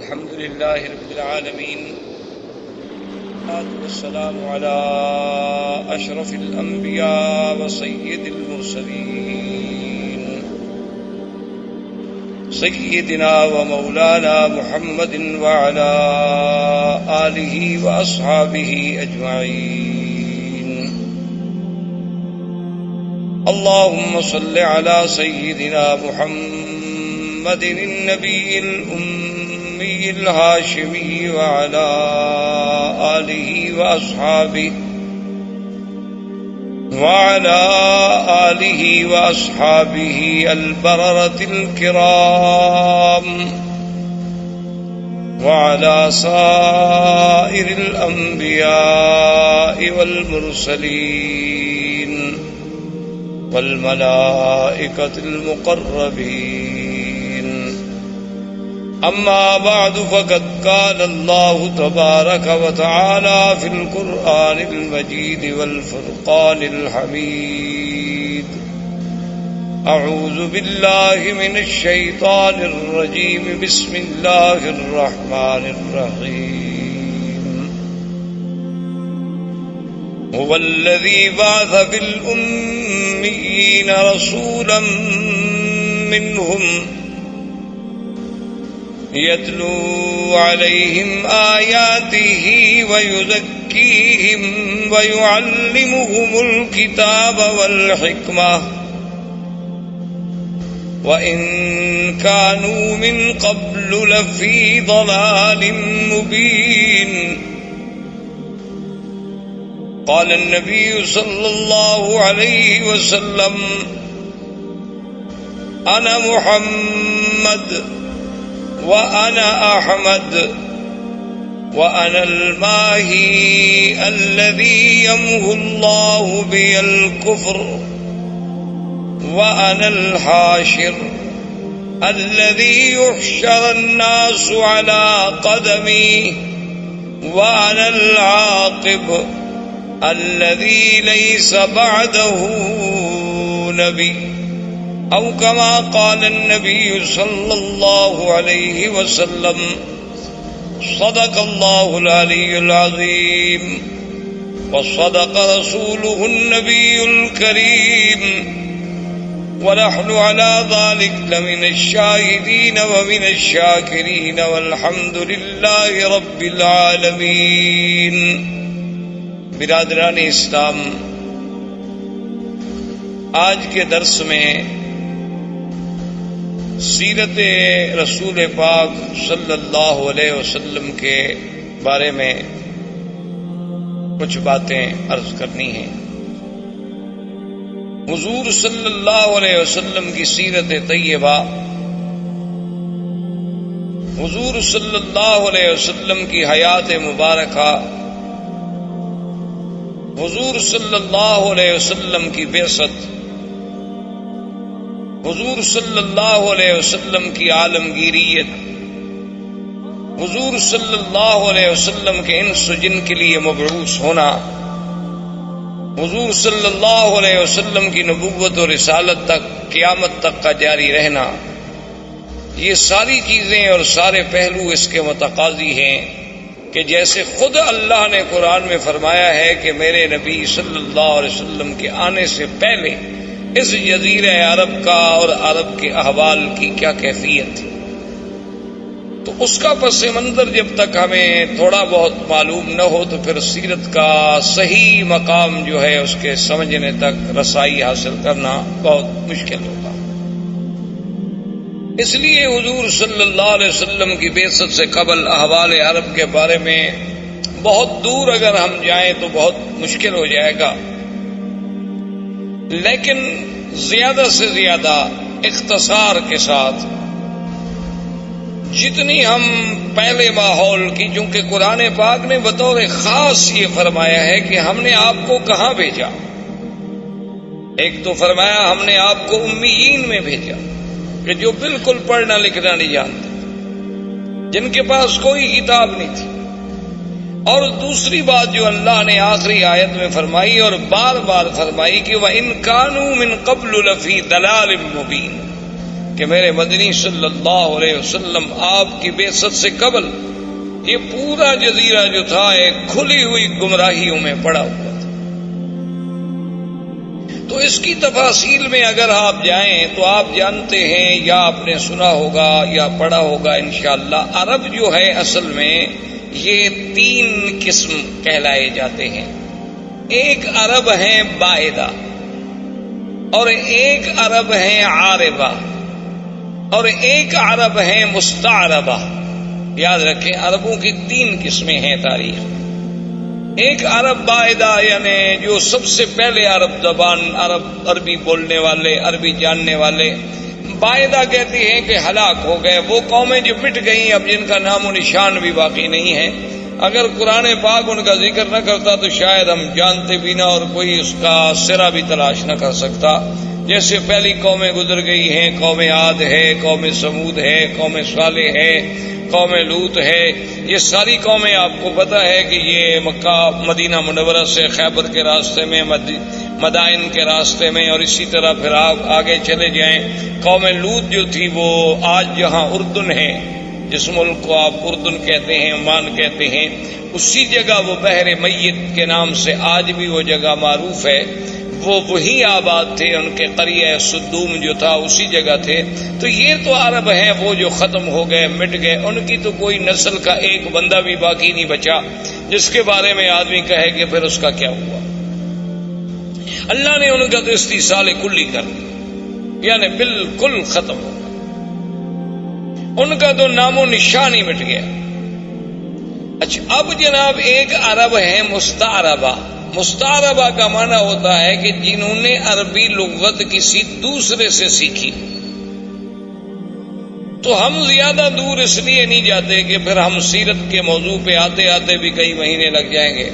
الحمد لله رب العالمين، والسلام على أشرف الأنبياء وسيد المرسلين سيدنا ومولانا محمد وعلى آله وأصحابه أجمعين. اللهم صل على سيدنا محمد النبي الأمي الهاشمي وعلى آله وأصحابه البررة الكرام، وعلى سائر الأنبياء والمرسلين والملائكة المقربين. أما بعد، فقد قال الله تبارك وتعالى في القرآن المجيد والفرقان الحميد: أعوذ بالله من الشيطان الرجيم، بسم الله الرحمن الرحيم. هو الذي بعث في الأميين رسولا منهم يتلو عليهم آياته ويزكيهم ويعلمهم الكتاب والحكمة وإن كانوا من قبل لفي ضلال مبين. قال النبي صلى الله عليه وسلم: أنا محمد وأنا أحمد وأنا الماهي الذي يمحو الله بي الكفر وأنا الحاشر الذي يحشر الناس على قدمي وأنا العاقب الذي ليس بعده نبي، أو كما قال النبي صلى الله عليه وسلم. صدق الله العلي العظيم وصدق رسوله النبي الكريم، ونحن على ذلك لمن الشاهدين ومن الشاكرين، والحمد لله رب العالمين. برادران اسلام، آج کے درس میں سیرت رسول پاک صلی اللہ علیہ وسلم کے بارے میں کچھ باتیں عرض کرنی ہیں. حضور صلی اللہ علیہ وسلم کی سیرت طیبہ، حضور صلی اللہ علیہ وسلم کی حیات مبارکہ، حضور صلی اللہ علیہ وسلم کی بعثت، حضور صلی اللہ علیہ وسلم کی عالمگیریت، حضور صلی اللہ علیہ وسلم کے انس و جن کے لیے مبعوث ہونا، حضور صلی اللہ علیہ وسلم کی نبوت و رسالت تک قیامت تک کا جاری رہنا، یہ ساری چیزیں اور سارے پہلو اس کے متقاضی ہیں کہ جیسے خود اللہ نے قرآن میں فرمایا ہے کہ میرے نبی صلی اللہ علیہ وسلم کے آنے سے پہلے اس جزیرہ عرب کا اور عرب کے احوال کی کیا کیفیت تھی، تو اس کا پس منظر جب تک ہمیں تھوڑا بہت معلوم نہ ہو تو پھر سیرت کا صحیح مقام جو ہے اس کے سمجھنے تک رسائی حاصل کرنا بہت مشکل ہوگا. اس لیے حضور صلی اللہ علیہ وسلم کی بعثت سے قبل احوال عرب کے بارے میں بہت دور اگر ہم جائیں تو بہت مشکل ہو جائے گا، لیکن زیادہ سے زیادہ اختصار کے ساتھ جتنی ہم پہلے ماحول کی، چونکہ قرآن پاک نے بطور خاص یہ فرمایا ہے کہ ہم نے آپ کو کہاں بھیجا. ایک تو فرمایا ہم نے آپ کو امیین میں بھیجا کہ جو بالکل پڑھنا لکھنا نہیں جانتے، جن کے پاس کوئی کتاب نہیں تھی، اور دوسری بات جو اللہ نے آخری آیت میں فرمائی اور بار بار فرمائی کہ وَإِن كَانُوا مِن قَبْلُ لَفِي ضَلَالٍ مُبِينٍ، کہ میرے مدنی صلی اللہ علیہ وسلم آپ کی بعثت سے قبل یہ پورا جزیرہ جو تھا ایک کھلی ہوئی گمراہیوں میں پڑا ہوا تھا. تو اس کی تفاصیل میں اگر آپ جائیں تو آپ جانتے ہیں یا آپ نے سنا ہوگا یا پڑھا ہوگا انشاءاللہ، عرب جو ہے اصل میں یہ 3 قسم کہلائے جاتے ہیں. ایک عرب ہیں بائدہ، اور ایک عرب ہیں عاربہ، اور ایک عرب ہیں مستعربہ. یاد رکھیں عربوں کی 3 قسمیں ہیں تاریخ. ایک عرب بائدہ یعنی جو سب سے پہلے عرب زبان، عربی بولنے والے، عربی جاننے والے. بائدہ کہتے ہیں کہ ہلاک ہو گئے، وہ قومیں جو مٹ گئیں اب جن کا نام و نشان بھی باقی نہیں ہے. اگر قرآن پاک ان کا ذکر نہ کرتا تو شاید ہم جانتے بھی نہ اور کوئی اس کا سرا بھی تلاش نہ کر سکتا. جیسے پہلی قومیں گزر گئی ہیں، قوم عاد ہے، قوم سمود ہے، قوم صالح ہے، قوم لوط ہے. یہ ساری قومیں آپ کو پتہ ہے کہ یہ مکہ مدینہ منورہ سے خیبر کے راستے میں، مدائن کے راستے میں، اور اسی طرح پھر آپ آگے چلے جائیں. قوم لوط جو تھی وہ آج جہاں اردن ہے، جس ملک کو آپ اردن کہتے ہیں، عمان کہتے ہیں، اسی جگہ وہ بحر میت کے نام سے آج بھی وہ جگہ معروف ہے. وہ وہی آباد تھے، ان کے قریہ سدوم جو تھا اسی جگہ تھے. تو یہ تو عرب ہیں وہ جو ختم ہو گئے، مٹ گئے. ان کی تو کوئی نسل کا ایک بندہ بھی باقی نہیں بچا جس کے بارے میں آدمی کہے کہ پھر اس کا کیا ہوا. اللہ نے ان کا تو استیصال کلی کر دیا، یعنی بالکل ختم ہو گیا. ان کا تو نام و نشان ہی مٹ گیا. اچھا اب جناب ایک عرب ہے مستعربہ. مستعربہ کا معنی ہوتا ہے کہ جنہوں نے عربی لغت کسی دوسرے سے سیکھی. تو ہم زیادہ دور اس لیے نہیں جاتے کہ پھر ہم سیرت کے موضوع پہ آتے آتے بھی کئی مہینے لگ جائیں گے.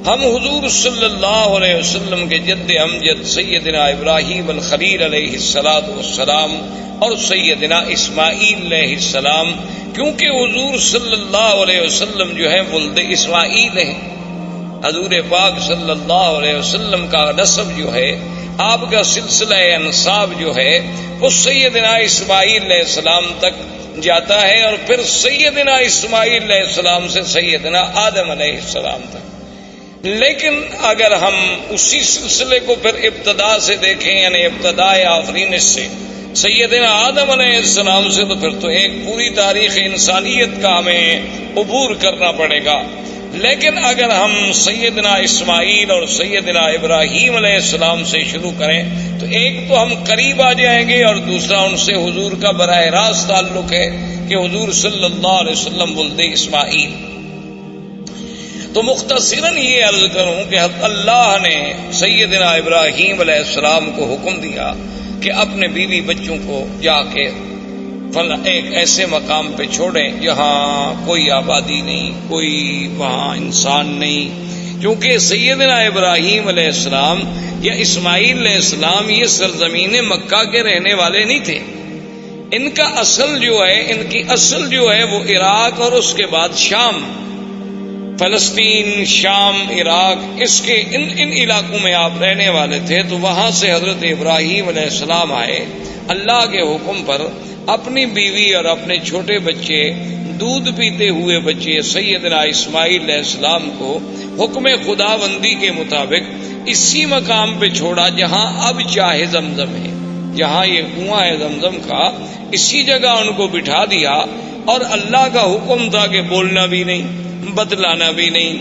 ہم حضور صلی اللہ علیہ وسلم کے جد امجد سیدنا ابراہیم الخلیل علیہ السلام اور سیدنا اسماعیل علیہ السلام، کیونکہ حضور صلی اللہ علیہ وسلم جو ہے ولد اسماعیل ہیں. حضور پاک صلی اللہ علیہ وسلم کا نسب جو ہے، آپ کا سلسلہ انساب جو ہے، وہ سیدنا اسماعیل علیہ السلام تک جاتا ہے، اور پھر سیدنا اسماعیل علیہ السلام سے سیدنا آدم علیہ السلام تک. لیکن اگر ہم اسی سلسلے کو پھر ابتدا سے دیکھیں، یعنی ابتدائے آفرینش سے سیدنا آدم علیہ السلام سے، تو پھر تو ایک پوری تاریخ انسانیت کا ہمیں عبور کرنا پڑے گا. لیکن اگر ہم سیدنا اسماعیل اور سیدنا ابراہیم علیہ السلام سے شروع کریں تو ایک تو ہم قریب آ جائیں گے، اور دوسرا ان سے حضور کا براہ راست تعلق ہے کہ حضور صلی اللہ علیہ وسلم ولد اسماعیل. تو مختصراً یہ عرض کروں کہ اللہ نے سیدنا ابراہیم علیہ السلام کو حکم دیا کہ اپنے بیوی بچوں کو جا کے ایک ایسے مقام پہ چھوڑیں جہاں کوئی آبادی نہیں، کوئی وہاں انسان نہیں. کیونکہ سیدنا ابراہیم علیہ السلام یا اسماعیل علیہ السلام یہ سرزمین مکہ کے رہنے والے نہیں تھے. ان کا اصل جو ہے، ان کی اصل جو ہے وہ عراق اور اس کے بعد شام، فلسطین، شام، عراق، اس کے ان علاقوں میں آپ رہنے والے تھے. تو وہاں سے حضرت ابراہیم علیہ السلام آئے اللہ کے حکم پر. اپنی بیوی اور اپنے چھوٹے بچے، دودھ پیتے ہوئے بچے سیدنا اسماعیل علیہ السلام کو حکم خداوندی کے مطابق اسی مقام پہ چھوڑا جہاں اب چاہے زمزم ہے، جہاں یہ کنواں ہے زمزم کا، اسی جگہ ان کو بٹھا دیا. اور اللہ کا حکم تھا کہ بولنا بھی نہیں، بتلانا بھی نہیں،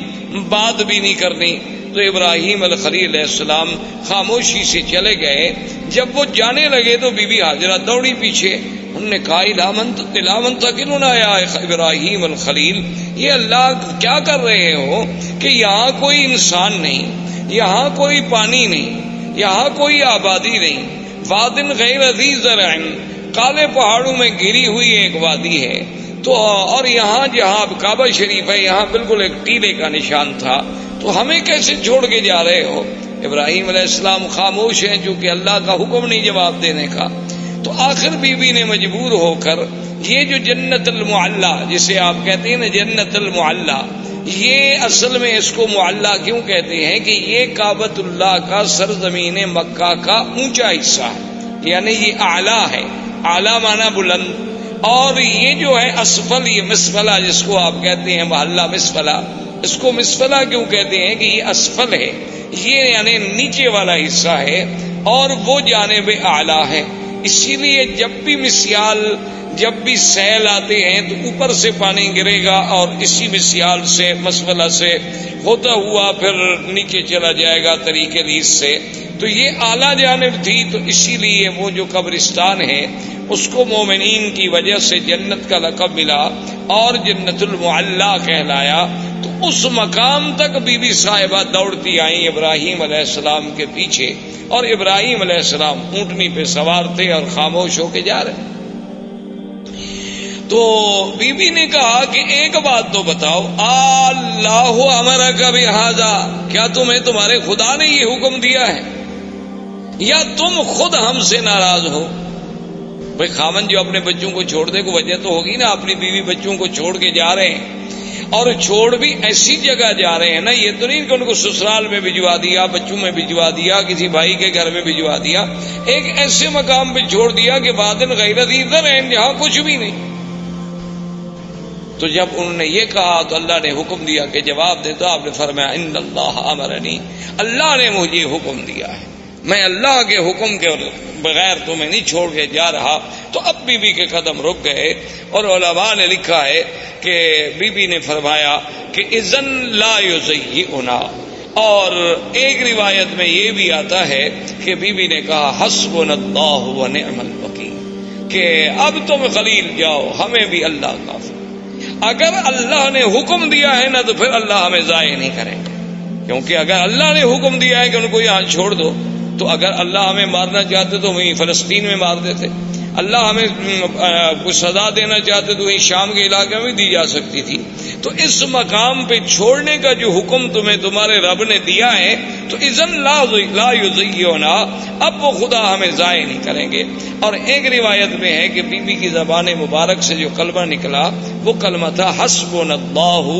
بات بھی نہیں کرنی. تو ابراہیم الخلیل علیہ السلام خاموشی سے چلے گئے. جب وہ جانے لگے تو بی بی ہاجرہ دوڑی پیچھے. انہوں نے کہا الامن تقلنا یا ابراہیم الخلیل، یہ اللہ کیا کر رہے ہو کہ یہاں کوئی انسان نہیں، یہاں کوئی پانی نہیں، یہاں کوئی آبادی نہیں. وادن غیر ذی زرع، کالے پہاڑوں میں گھری ہوئی ایک وادی ہے. تو اور یہاں جہاں کعبہ شریف ہے یہاں بالکل ایک ٹیلے کا نشان تھا. تو ہمیں کیسے چھوڑ کے جا رہے ہو؟ ابراہیم علیہ السلام خاموش ہیں چونکہ اللہ کا حکم نہیں جواب دینے کا. تو آخر بی بی نے مجبور ہو کر یہ جو جنت المعلا جسے آپ کہتے ہیں نا جنت المعلا، یہ اصل میں اس کو معلا کیوں کہتے ہیں کہ یہ کعبۃ اللہ کا سرزمین مکہ کا اونچا حصہ ہے، یعنی یہ اعلیٰ ہے. اعلیٰ مانا بلند، اور یہ جو ہے اسفل، یہ مسفلہ جس کو آپ کہتے ہیں محلہ مسفلہ، اس کو مسفلہ کیوں کہتے ہیں کہ یہ اسفل ہے، یہ یعنی نیچے والا حصہ ہے اور وہ جانب اعلیٰ ہے۔ اسی لیے جب بھی مسیال، جب بھی سیل آتے ہیں تو اوپر سے پانی گرے گا اور اسی مسیال سے، مسفلہ سے ہوتا ہوا پھر نیچے چلا جائے گا طریق ریس سے۔ تو یہ اعلیٰ جانب تھی، تو اسی لیے وہ جو قبرستان ہے اس کو مومنین کی وجہ سے جنت کا لقب ملا اور جنت المعلیٰ کہلایا۔ تو اس مقام تک بی بی صاحبہ دوڑتی آئیں ابراہیم علیہ السلام کے پیچھے، اور ابراہیم علیہ السلام اونٹنی پہ سوار تھے اور خاموش ہو کے جا رہے۔ تو بی بی نے کہا کہ ایک بات تو بتاؤ، اللہ امرک بہذا، کیا تمہیں تمہارے خدا نے یہ حکم دیا ہے یا تم خود ہم سے ناراض ہو؟ بھئی خامن جو اپنے بچوں کو چھوڑ دے کو وجہ تو ہوگی نا، اپنی بیوی بچوں کو چھوڑ کے جا رہے ہیں، اور چھوڑ بھی ایسی جگہ جا رہے ہیں نا، یہ تو نہیں کہ ان کو سسرال میں بھجوا دیا، بچوں میں بھجوا دیا، کسی بھائی کے گھر میں بھجوا دیا، ایک ایسے مقام پہ چھوڑ دیا کہ وادن غیر ذی زرع، جہاں کچھ بھی نہیں۔ تو جب انہوں نے یہ کہا تو اللہ نے حکم دیا کہ جواب دے، تو آپ نے فرمایا ان اللہ امرنی، اللہ نے مجھے حکم دیا ہے، میں اللہ کے حکم کے بغیر تمہیں نہیں چھوڑ کے جا رہا۔ تو اب بی بی کے قدم رک گئے، اور علماء نے لکھا ہے کہ بی بی نے فرمایا کہ اذن لا یزیئنا، اور ایک روایت میں یہ بھی آتا ہے کہ بی بی نے کہا حسبنا اللہ ونعم الوکیل، کہ اب تم خلیل جاؤ، ہمیں بھی اللہ کافی۔ اگر اللہ نے حکم دیا ہے نا تو پھر اللہ ہمیں ضائع نہیں کرے گا، کیونکہ اگر اللہ نے حکم دیا ہے کہ ان کو یہاں چھوڑ دو، تو اگر اللہ ہمیں مارنا چاہتے تو وہیں فلسطین میں مار دیتے، اللہ ہمیں کچھ سزا دینا چاہتے تو وہیں شام کے علاقے میں دی جا سکتی تھی۔ تو اس مقام پہ چھوڑنے کا جو حکم تمہیں تمہارے رب نے دیا ہے، تو اذن لا یزیئنا، اب وہ خدا ہمیں ضائع نہیں کریں گے۔ اور ایک روایت میں ہے کہ بی بی کی زبان مبارک سے جو کلمہ نکلا وہ کلمہ تھا حسبنا اللہ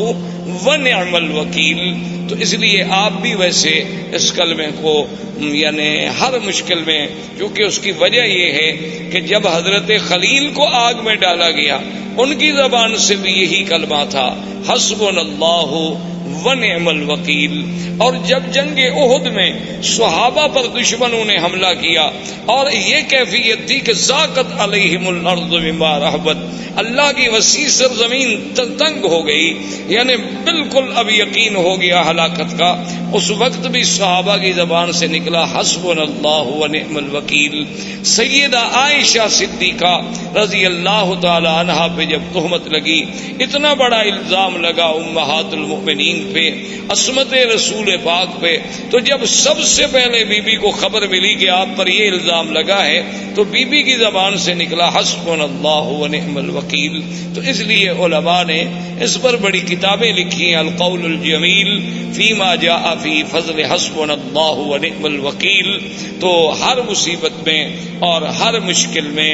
ونعم الوکیل۔ تو اس لیے آپ بھی ویسے اس کلمے کو یعنی ہر مشکل میں، کیونکہ اس کی وجہ یہ ہے کہ جب حضرت خلیل کو آگ میں ڈالا گیا ان کی زبان سے بھی یہی کلمہ تھا حسبنا اللہ ونعم الوکیل۔ اور جب جنگ احد میں صحابہ پر دشمنوں نے حملہ کیا اور یہ کیفیت تھی کہ ذاقت علیہم الارض بما رحبت، اللہ کی وسیع سرزمین تنگ ہو گئی، یعنی بالکل اب یقین ہو گیا ہلاکت کا، اس وقت بھی صحابہ کی زبان سے نکلا حسبنا اللہ ونعم الوکیل۔ سیدہ عائشہ صدیقہ رضی اللہ تعالی عنہا پہ جب تہمت لگی، اتنا بڑا الزام لگا امہات المؤمنین پہ، عصمت رسول پاک پہ، تو جب سب سے پہلے بی بی کو خبر ملی کہ آپ پر یہ الزام لگا ہے، تو بی بی کی زبان سے نکلا حسبنا اللہ ونعم الوکیل۔ تو اس لیے علماء نے اس پر بڑی کتابیں لکھی ہیں، القول الجمیل فیما جاء فی فضل حسبنا اللہ ونعم الوکیل۔ تو ہر مصیبت میں اور ہر مشکل میں،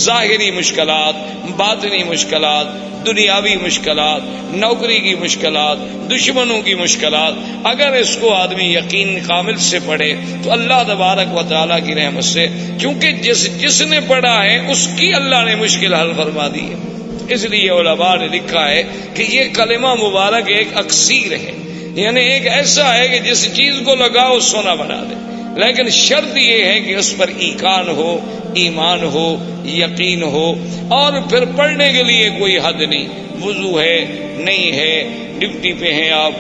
ظاہری مشکلات، باطنی مشکلات، دنیاوی مشکلات، نوکری کی مشکلات، دشمنوں کی مشکلات، اگر اس کو آدمی یقین کامل سے پڑھے تو اللہ تبارک و تعالیٰ کی رحمت سے، کیونکہ جس نے پڑھا ہے اس کی اللہ نے مشکل حل فرما دی ہے۔ اس لیے علماء نے لکھا ہے کہ یہ کلمہ مبارک ایک اکسیر ہے، یعنی ایک ایسا ہے کہ جس چیز کو لگاؤ سونا بنا دے، لیکن شرط یہ ہے کہ اس پر ایقان ہو، ایمان ہو، یقین ہو، اور پھر پڑھنے کے لیے کوئی حد نہیں، وضو ہے نہیں ہے، ڈیوٹی پہ ہیں آپ،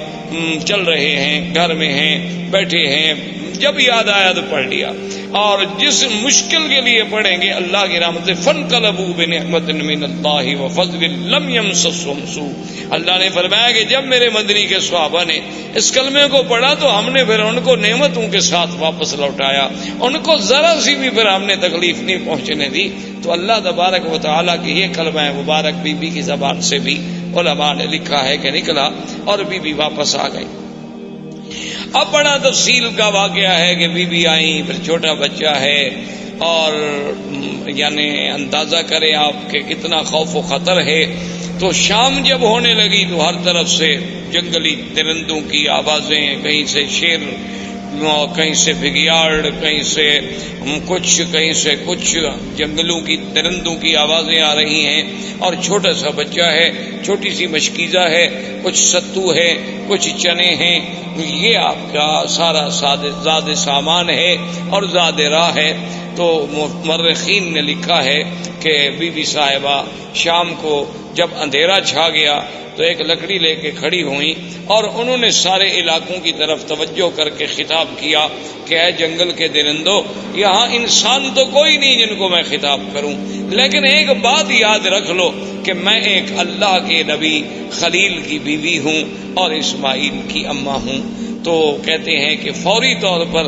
چل رہے ہیں، گھر میں ہیں، بیٹھے ہیں، جب یاد آیا تو پڑھ لیا۔ اور جس مشکل کے لیے پڑھیں گے اللہ کی رحمت سے فانقلبوا بنعمت من اللہ وفضل لم یمسسہم سوء، اللہ نے فرمایا کہ جب میرے مدنی کے صحابہ نے اس کلمے کو پڑھا تو ہم نے پھر ان کو نعمتوں کے ساتھ واپس لوٹایا، ان کو ذرا سی بھی پھر ہم نے تکلیف نہیں پہنچنے دی۔ تو اللہ تبارک و تعالیٰ کی یہ کلمہ مبارک بی بی کی زبان سے بھی علماء نے لکھا ہے کہ نکلا اور بی بی واپس آ گئی۔ اب بڑا تفصیل کا واقعہ ہے کہ بی بی آئیں، پھر چھوٹا بچہ ہے، اور یعنی اندازہ کریں آپ کہ کتنا خوف و خطر ہے۔ تو شام جب ہونے لگی تو ہر طرف سے جنگلی درندوں کی آوازیں، کہیں سے شیر کہیں سے بگیاڑ، کہیں سے کچھ جنگلوں کی درندوں کی آوازیں آ رہی ہیں، اور چھوٹا سا بچہ ہے، چھوٹی سی مشکیزہ ہے، کچھ ستو ہے، کچھ چنے ہیں، یہ آپ کا سارا زاد سامان ہے اور زاد راہ ہے۔ تو مورخین نے لکھا ہے کہ بی بی صاحبہ شام کو جب اندھیرا چھا گیا تو ایک لکڑی لے کے کھڑی ہوئیں، اور انہوں نے سارے علاقوں کی طرف توجہ کر کے خطاب کیا کہ اے جنگل کے درندوں، یہاں انسان تو کوئی نہیں جن کو میں خطاب کروں، لیکن ایک بات یاد رکھ لو کہ میں ایک اللہ کے نبی خلیل کی بیوی ہوں اور اسماعیل کی اماں ہوں۔ تو کہتے ہیں کہ فوری طور پر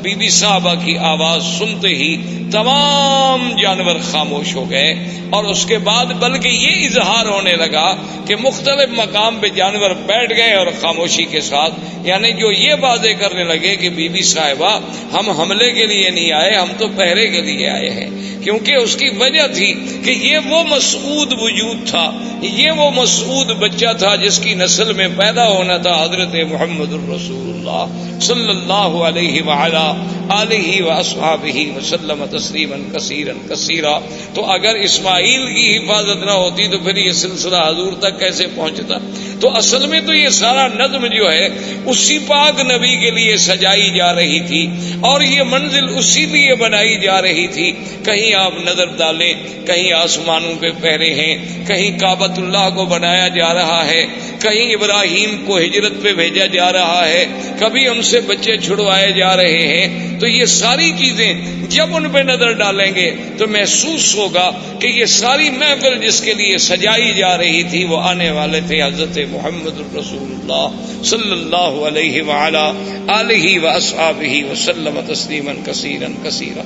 بی بی صاحبہ کی آواز سنتے ہی تمام جانور خاموش ہو گئے، اور اس کے بعد بلکہ یہ اظہار ہونے لگا کہ مختلف مقام پہ جانور بیٹھ گئے اور خاموشی کے ساتھ، یعنی جو یہ باتیں کرنے لگے کہ بی بی صاحبہ ہم حملے کے لیے نہیں آئے، ہم تو پہرے کے لیے آئے ہیں، کیونکہ اس کی وجہ تھی کہ یہ وہ مسعود وجود تھا، یہ وہ مسعود بچہ تھا جس کی نسل میں پیدا ہونا تھا حضرت محمد الرسول اللہ صلی اللہ علیہ وعلا آلہ واصحابہ وسلم تسلیما کثیرا کثیرا۔ تو اگر اسماعیل کی حفاظت نہ ہوتی تو پھر یہ سلسلہ حضور تک کیسے پہنچتا؟ تو اصل میں تو یہ سارا نظم جو ہے اسی پاک نبی کے لیے سجائی جا رہی تھی، اور یہ منزل اسی لیے بنائی جا رہی تھی۔ کہیں آپ نظر ڈالیں، کہیں آسمانوں پہ پہرے ہیں، کہیں کعبۃ اللہ کو بنایا جا رہا ہے، کہیں ابراہیم کو ہجرت پہ بھیجا جا رہا ہے، کبھی ہم سے بچے چھڑوائے جا رہے ہیں۔ تو یہ ساری چیزیں جب ان پہ نظر ڈالیں گے تو محسوس ہوگا کہ یہ ساری محفل جس کے لیے سجائی جا رہی تھی وہ آنے والے تھے حضرت محمد الرسول اللہ صلی اللہ علیہ وعلا آلہ واصحابہ وسلم تسلیما کثیرا کثیرا۔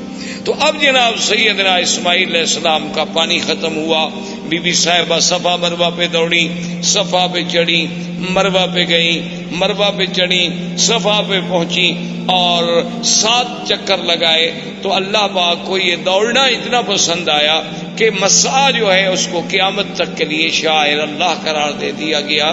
تو اب جناب سیدنا اسماعیل علیہ السلام کا پانی ختم ہوا، بی بی صاحبہ صفا مروہ پہ دوڑی، صفا پہ چڑھی، مروہ پہ گئی، مروہ پہ چڑھی، صفا پہ پہنچی اور 7 چکر لگائے۔ تو اللہ پاک کو یہ دوڑنا اتنا پسند آیا کہ مسعی جو ہے اس کو قیامت تک کے لیے شاعر اللہ قرار دے دیا گیا۔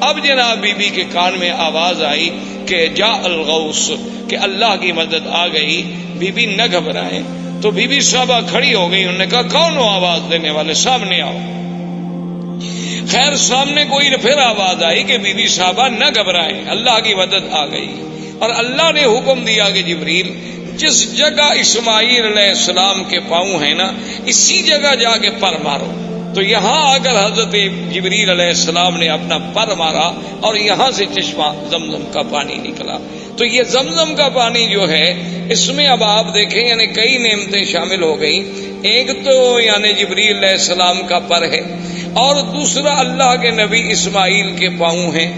اب جناب بی بی کے کان میں آواز آئی کہ جاء الغوث، کہ اللہ کی مدد آ گئی۔ بی بی نہ گھبرائیں۔ تو بی بی صاحبہ کھڑی ہو گئی، انہوں نے کہا کون ہو آواز دینے والے، سامنے آؤ۔ خیر سامنے کوئی پھر آواز آئی کہ بی بی صاحبہ نہ گھبرائیں، اللہ کی مدد آ گئی، اور اللہ نے حکم دیا کہ جبریل جس جگہ اسماعیل علیہ السلام کے پاؤں ہیں نا اسی جگہ جا کے پر مارو۔ تو یہاں آ کر حضرت جبریل علیہ السلام نے اپنا پر مارا اور یہاں سے چشمہ زمزم کا پانی نکلا۔ تو یہ زمزم کا پانی جو ہے اس میں اب آپ دیکھیں یعنی کئی نعمتیں شامل ہو گئی۔ ایک تو یعنی جبریل علیہ السلام کا پر ہے، اور دوسرا اللہ کے نبی اسماعیل کے پاؤں ہیں،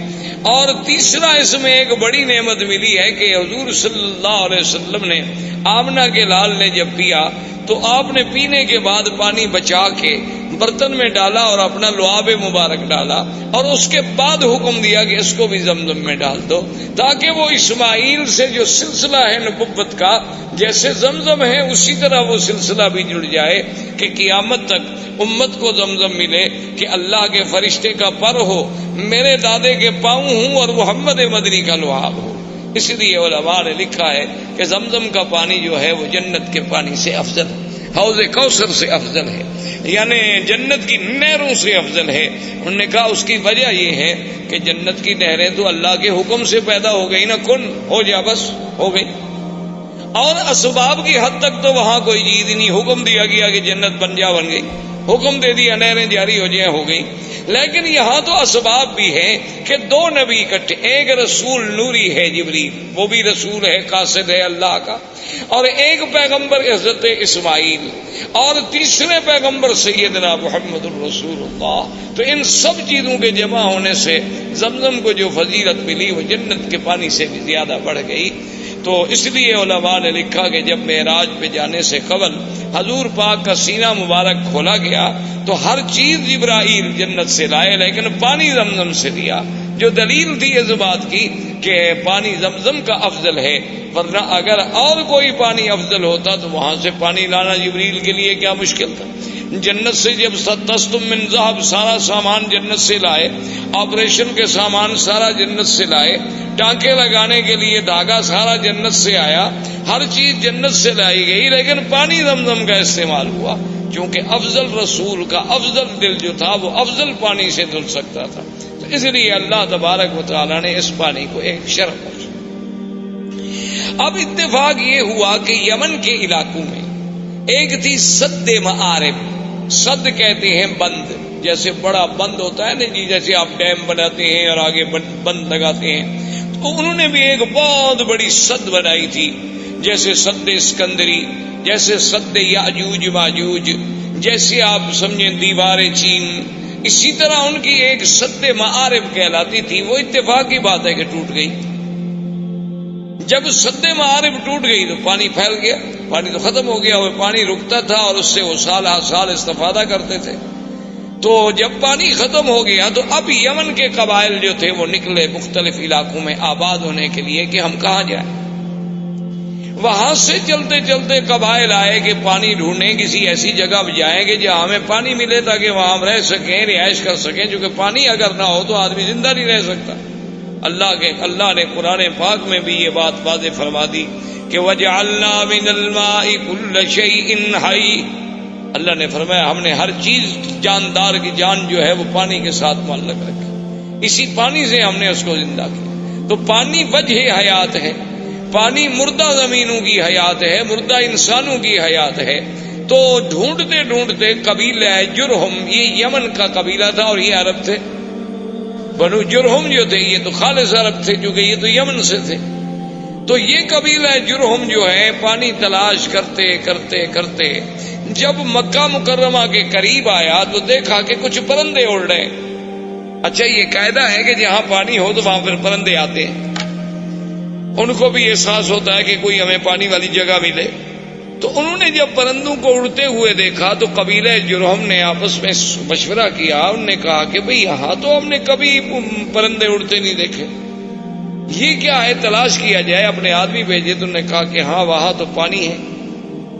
اور تیسرا اس میں ایک بڑی نعمت ملی ہے کہ حضور صلی اللہ علیہ وسلم نے آمنہ کے لال نے جب پیا تو آپ نے پینے کے بعد پانی بچا کے برتن میں ڈالا اور اپنا لعاب مبارک ڈالا، اور اس کے بعد حکم دیا کہ اس کو بھی زمزم میں ڈال دو، تاکہ وہ اسماعیل سے جو سلسلہ ہے نبوت کا جیسے زمزم ہے اسی طرح وہ سلسلہ بھی جڑ جائے کہ قیامت تک امت کو زمزم ملے کہ اللہ کے فرشتے کا پر ہو، میرے دادے کے پاؤں ہوں اور محمد مدنی کا لعاب ہو۔ اس لیے علماء نے لکھا ہے کہ زمزم کا پانی جو ہے وہ جنت کے پانی سے افضل ہے، حوض کوثر سے افضل ہے، یعنی جنت کی نہروں سے افضل ہے۔ انہوں نے کہا اس کی وجہ یہ ہے کہ جنت کی نہریں تو اللہ کے حکم سے پیدا ہو گئی نا، کن ہو جا بس ہو گئی، اور اسباب کی حد تک تو وہاں کوئی چیز ہی نہیں، حکم دیا گیا کہ جنت بن جا، بن گئی، حکم دے دیا نہریں جاری ہو جائیں، ہو گئی۔ لیکن یہاں تو اسباب بھی ہیں کہ 2 نبی اکٹھے، ایک رسول نوری ہے جبریل، وہ بھی رسول ہے، قاصد ہے اللہ کا، اور ایک پیغمبر حضرت اسماعیل، اور تیسرے پیغمبر سیدنا محمد الرسول اللہ۔ تو ان سب چیزوں کے جمع ہونے سے زمزم کو جو فضیلت ملی وہ جنت کے پانی سے بھی زیادہ بڑھ گئی۔ تو اس لیے علماء نے لکھا کہ جب معراج پہ جانے سے قبل حضور پاک کا سینہ مبارک کھولا گیا تو ہر چیز جبرائیل جنت سے لائے لیکن پانی زمزم سے دیا، جو دلیل تھی اس بات کی کہ پانی زمزم کا افضل ہے، ورنہ اگر اور کوئی پانی افضل ہوتا تو وہاں سے پانی لانا جبریل کے لیے کیا مشکل تھا۔ جنت سے جب تستم من ذهب سارا سامان جنت سے لائے، آپریشن کے سامان سارا جنت سے لائے، ٹانکے لگانے کے لیے دھاگا سارا جنت سے آیا، ہر چیز جنت سے لائی گئی، لیکن پانی زمزم کا استعمال ہوا کیونکہ افضل رسول کا افضل دل جو تھا وہ افضل پانی سے دھل سکتا تھا، تو اس لیے اللہ تبارک و تعالی نے اس پانی کو ایک شرف بخشا۔ اب اتفاق یہ ہوا کہ یمن کے علاقوں میں ایک تھی سد معارب، سد کہتے ہیں بند، جیسے بڑا بند ہوتا ہے نا جی، جیسے آپ ڈیم بناتے ہیں اور آگے بند لگاتے ہیں، تو انہوں نے بھی ایک بہت بڑی سد بنائی تھی، جیسے سد اسکندری، جیسے سد یاجوج ماجوج، جیسے آپ سمجھیں دیوار چین، اسی طرح ان کی ایک سد معارب کہلاتی تھی۔ وہ اتفاق کی بات ہے کہ ٹوٹ گئی۔ جب سد معارب ٹوٹ گئی تو پانی پھیل گیا، پانی تو ختم ہو گیا، وہ پانی رکتا تھا اور اس سے وہ سال ہر سال استفادہ کرتے تھے۔ تو جب پانی ختم ہو گیا تو اب یمن کے قبائل جو تھے وہ نکلے مختلف علاقوں میں آباد ہونے کے لیے کہ ہم کہاں جائیں۔ وہاں سے چلتے چلتے قبائل آئے کہ پانی ڈھونڈیں، کسی ایسی جگہ جائیں گے جہاں ہمیں پانی ملے تاکہ وہاں ہم رہ سکیں، رہائش کر سکیں، کیونکہ پانی اگر نہ ہو تو آدمی زندہ نہیں رہ سکتا۔ اللہ نے قرآن پاک میں بھی یہ بات واضح فرما دی کہ وَجَعَلْنَا مِنَ الْمَاءِ كُلَّ شَيْءٍ حَيٍّ، اللہ نے فرمایا ہم نے ہر چیز جاندار کی جان جو ہے وہ پانی کے ساتھ معلق رکھی، اسی پانی سے ہم نے اس کو زندہ کیا۔ تو پانی وجہ حیات ہے، پانی مردہ زمینوں کی حیات ہے، مردہ انسانوں کی حیات ہے۔ تو ڈھونڈتے ڈھونڈتے قبیلہ جرہم، یہ یمن کا قبیلہ تھا اور یہ عرب تھے، بنو جرہم جو تھے یہ تو خالص عرب تھے کیونکہ یہ تو یمن سے تھے۔ تو یہ قبیلہ جرہم جو ہے پانی تلاش کرتے کرتے کرتے جب مکہ مکرمہ کے قریب آیا تو دیکھا کہ کچھ پرندے اڑ رہے۔ اچھا یہ قاعدہ ہے کہ جہاں پانی ہو تو وہاں پھر پرندے آتے ہیں، ان کو بھی احساس ہوتا ہے کہ کوئی ہمیں پانی والی جگہ ملے۔ تو انہوں نے جب پرندوں کو اڑتے ہوئے دیکھا تو قبیلہ جرہم نے آپس میں مشورہ کیا، انہوں نے کہا کہ بھئی یہاں تو ہم نے کبھی پرندے اڑتے نہیں دیکھے، یہ کیا ہے، تلاش کیا جائے۔ اپنے آدمی بھیجے تو انہوں نے کہا کہ ہاں وہاں تو پانی ہے،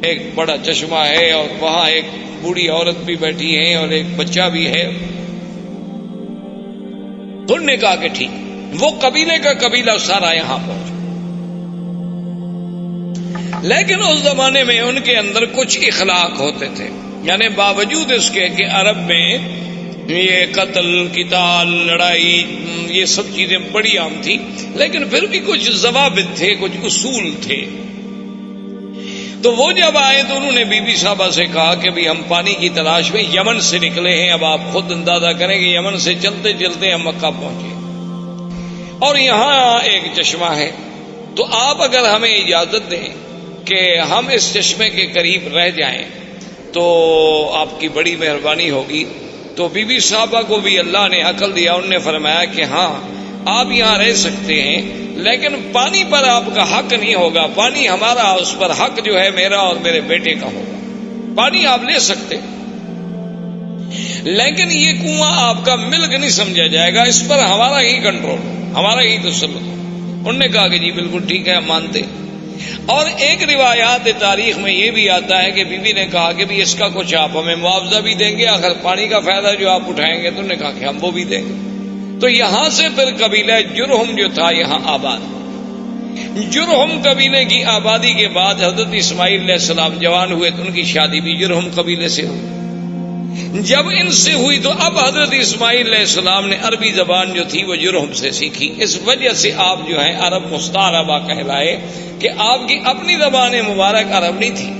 ایک بڑا چشمہ ہے اور وہاں ایک بوڑھی عورت بھی بیٹھی ہے اور ایک بچہ بھی ہے۔ تو انہوں نے کہا کہ ٹھیک، وہ قبیلے کا قبیلہ سارا یہاں پہنچا۔ لیکن اس زمانے میں ان کے اندر کچھ اخلاق ہوتے تھے، یعنی باوجود اس کے کہ عرب میں یہ قتل قتال لڑائی یہ سب چیزیں بڑی عام تھی، لیکن پھر بھی کچھ ضوابط تھے، کچھ اصول تھے۔ تو وہ جب آئے تو انہوں نے بی بی صاحبہ سے کہا کہ بھی ہم پانی کی تلاش میں یمن سے نکلے ہیں، اب آپ خود اندازہ کریں کہ یمن سے چلتے چلتے ہم مکہ پہنچے اور یہاں ایک چشمہ ہے، تو آپ اگر ہمیں اجازت دیں کہ ہم اس چشمے کے قریب رہ جائیں تو آپ کی بڑی مہربانی ہوگی۔ تو بی بی صاحبہ کو بھی اللہ نے عقل دیا، انہوں نے فرمایا کہ ہاں آپ یہاں رہ سکتے ہیں، لیکن پانی پر آپ کا حق نہیں ہوگا، پانی ہمارا، اس پر حق جو ہے میرا اور میرے بیٹے کا ہوگا۔ پانی آپ لے سکتے لیکن یہ کنواں آپ کا ملک نہیں سمجھا جائے گا، اس پر ہمارا ہی کنٹرول، ہمارا ہی تسلط۔ انہوں نے کہا کہ جی بالکل ٹھیک ہے، ہم مانتے۔ اور ایک روایات تاریخ میں یہ بھی آتا ہے کہ بی بی نے کہا کہ بھی اس کا کچھ آپ ہمیں معاوضہ بھی دیں گے، آخر پانی کا فائدہ جو آپ اٹھائیں گے، تو انہوں نے کہا کہ ہم وہ بھی دیں گے۔ تو یہاں سے پھر قبیلہ جرہم جو تھا یہاں آباد۔ جرہم قبیلے کی آبادی کے بعد حضرت اسماعیل علیہ السلام جوان ہوئے تو ان کی شادی بھی جرہم قبیلے سے ہوئی۔ جب ان سے ہوئی تو اب حضرت اسماعیل علیہ السلام نے عربی زبان جو تھی وہ جرہم سے سیکھی، اس وجہ سے آپ جو ہیں عرب مستعربہ کہلائے کہ آپ کی اپنی زبان مبارک عرب نہیں تھی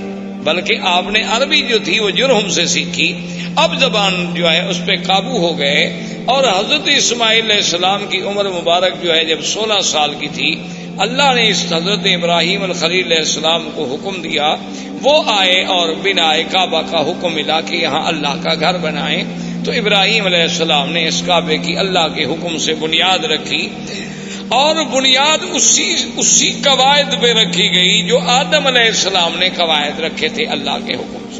بلکہ آپ نے عربی جو تھی وہ جرہم سے سیکھی۔ اب زبان جو ہے اس پہ قابو ہو گئے، اور حضرت اسماعیل علیہ السلام کی عمر مبارک جو ہے جب 16 سال کی تھی، اللہ نے اس حضرت ابراہیم الخلیل علیہ السلام کو حکم دیا، وہ آئے اور بنائے کعبہ کا حکم ملا کہ یہاں اللہ کا گھر بنائیں۔ تو ابراہیم علیہ السلام نے اس کعبے کی اللہ کے حکم سے بنیاد رکھی، اور بنیاد اسی قواعد پہ رکھی گئی جو آدم علیہ السلام نے قواعد رکھے تھے اللہ کے حکم سے۔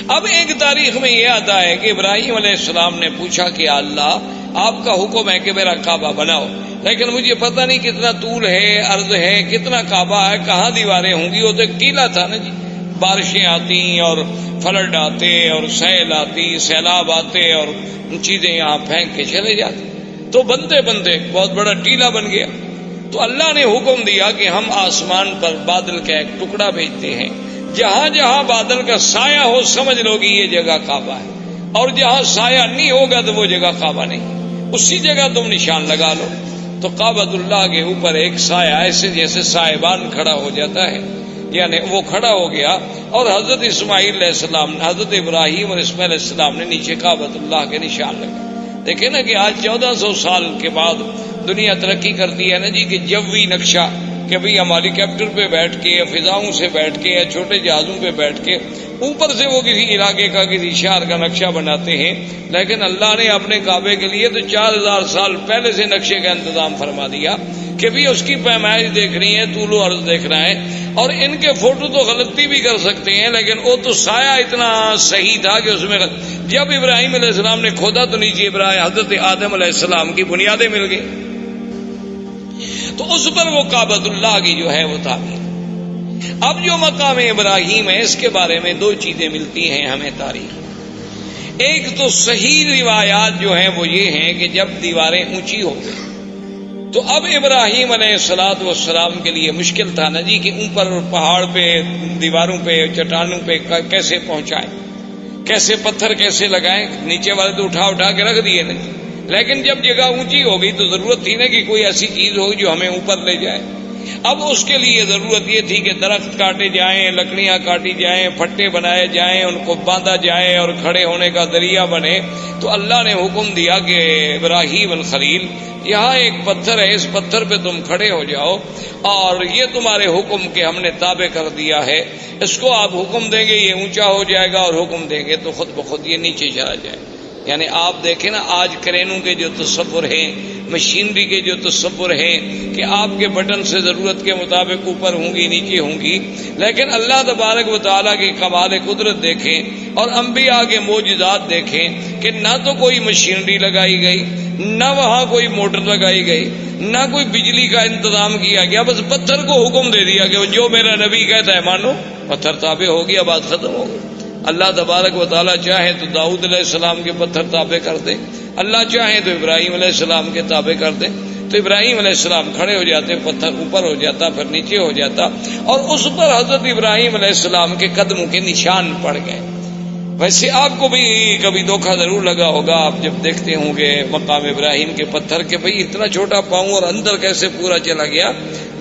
اب ایک تاریخ میں یہ آتا ہے کہ ابراہیم علیہ السلام نے پوچھا کہ اللہ آپ کا حکم ہے کہ میرا کعبہ بناؤ، لیکن مجھے پتہ نہیں کتنا طول ہے، عرض ہے، کتنا کعبہ ہے، کہاں دیواریں ہوں گی، وہ تو قلعہ تھا نا جی، بارشیں آتی اور فلڈ آتے اور سیل آتی، سیلاب آتے اور چیزیں یہاں پھینک کے چلے جاتے، تو بنتے بنتے بہت بڑا ٹیلا بن گیا۔ تو اللہ نے حکم دیا کہ ہم آسمان پر بادل کا ایک ٹکڑا بھیجتے ہیں، جہاں جہاں بادل کا سایہ ہو سمجھ لو کہ یہ جگہ کعبہ ہے، اور جہاں سایہ نہیں ہوگا تو وہ جگہ کعبہ نہیں، اسی جگہ تم نشان لگا لو۔ تو کعبۃ اللہ کے اوپر ایک سایہ ایسے جیسے سائبان کھڑا ہو جاتا ہے، یعنی وہ کھڑا ہو گیا، اور حضرت اسماعیل علیہ السلام، حضرت ابراہیم اور اسماعیل علیہ السلام نے نیچے کعبۃ اللہ کے نشان لگے۔ دیکھیں نا کہ آج 1400 سال کے بعد دنیا ترقی کرتی ہے نا جی، کہ جوی نقشہ، کہ بھئی ہم ہیلی کاپٹر پہ بیٹھ کے یا فضاؤں سے بیٹھ کے یا چھوٹے جہازوں پہ بیٹھ کے اوپر سے وہ کسی علاقے کا کسی شہر کا نقشہ بناتے ہیں، لیکن اللہ نے اپنے کعبے کے لیے تو 4000 سال پہلے سے نقشے کا انتظام فرما دیا کہ بھی اس کی پیمائش دیکھنی ہے، طول و عرض دیکھنا ہے۔ اور ان کے فوٹو تو غلطی بھی کر سکتے ہیں، لیکن وہ تو سایہ اتنا صحیح تھا کہ اس میں جب ابراہیم علیہ السلام نے کھودا تو نیچے حضرت آدم علیہ السلام کی بنیادیں مل گئی، تو اس پر وہ کعبۃ اللہ کی جو ہے وہ تعمیر۔ اب جو مقام ابراہیم ہے، اس کے بارے میں دو چیزیں ملتی ہیں ہمیں تاریخ۔ ایک تو صحیح روایات جو ہیں وہ یہ ہیں کہ جب دیواریں اونچی ہو گئی تو اب ابراہیم علیہ السلام کے لیے مشکل تھا نا جی کہ اوپر پہاڑ پہ، دیواروں پہ، چٹانوں پہ کیسے پہنچائیں، کیسے پتھر کیسے لگائیں، نیچے والے تو اٹھا کے رکھ دیے نا جی۔ لیکن جب جگہ اونچی ہو گئی تو ضرورت تھی نا کہ کوئی ایسی چیز ہو جو ہمیں اوپر لے جائے۔ اب اس کے لیے ضرورت یہ تھی کہ درخت کاٹے جائیں، لکڑیاں کاٹی جائیں، پھٹے بنائے جائیں، ان کو باندھا جائے اور کھڑے ہونے کا ذریعہ بنے۔ تو اللہ نے حکم دیا کہ ابراہیم الخلیل، یہاں ایک پتھر ہے، اس پتھر پہ تم کھڑے ہو جاؤ، اور یہ تمہارے حکم کے ہم نے تابع کر دیا ہے، اس کو آپ حکم دیں گے یہ اونچا ہو جائے گا، اور حکم دیں گے تو خود بخود یہ نیچے چلا جائے۔ یعنی آپ دیکھیں نا آج کرینوں کے جو تصور ہیں، مشینری کے جو تصور ہیں کہ آپ کے بٹن سے ضرورت کے مطابق اوپر ہوں گی نیچے ہوں گی، لیکن اللہ تبارک و تعالیٰ کے کمال قدرت دیکھیں اور انبیاء کے معجزات دیکھیں کہ نہ تو کوئی مشینری لگائی گئی، نہ وہاں کوئی موٹر لگائی گئی، نہ کوئی بجلی کا انتظام کیا گیا، بس پتھر کو حکم دے دیا کہ جو میرا نبی کہتا ہے مانو، پتھر تابع ہو گیا، بات ختم ہو گئی۔ اللہ تبارک و تعالیٰ چاہے تو داؤد علیہ السلام کے پتھر تابع کر دے، اللہ چاہے تو ابراہیم علیہ السلام کے تابع کر دے، تو ابراہیم علیہ السلام کھڑے ہو جاتے، پتھر اوپر ہو جاتا، پھر نیچے ہو جاتا، اور اس پر حضرت ابراہیم علیہ السلام کے قدموں کے نشان پڑ گئے۔ ویسے آپ کو بھی کبھی دھوکہ ضرور لگا ہوگا، آپ جب دیکھتے ہوں گے مقام ابراہیم کے پتھر کے بھئی اتنا چھوٹا پاؤں اور اندر کیسے پورا چلا گیا،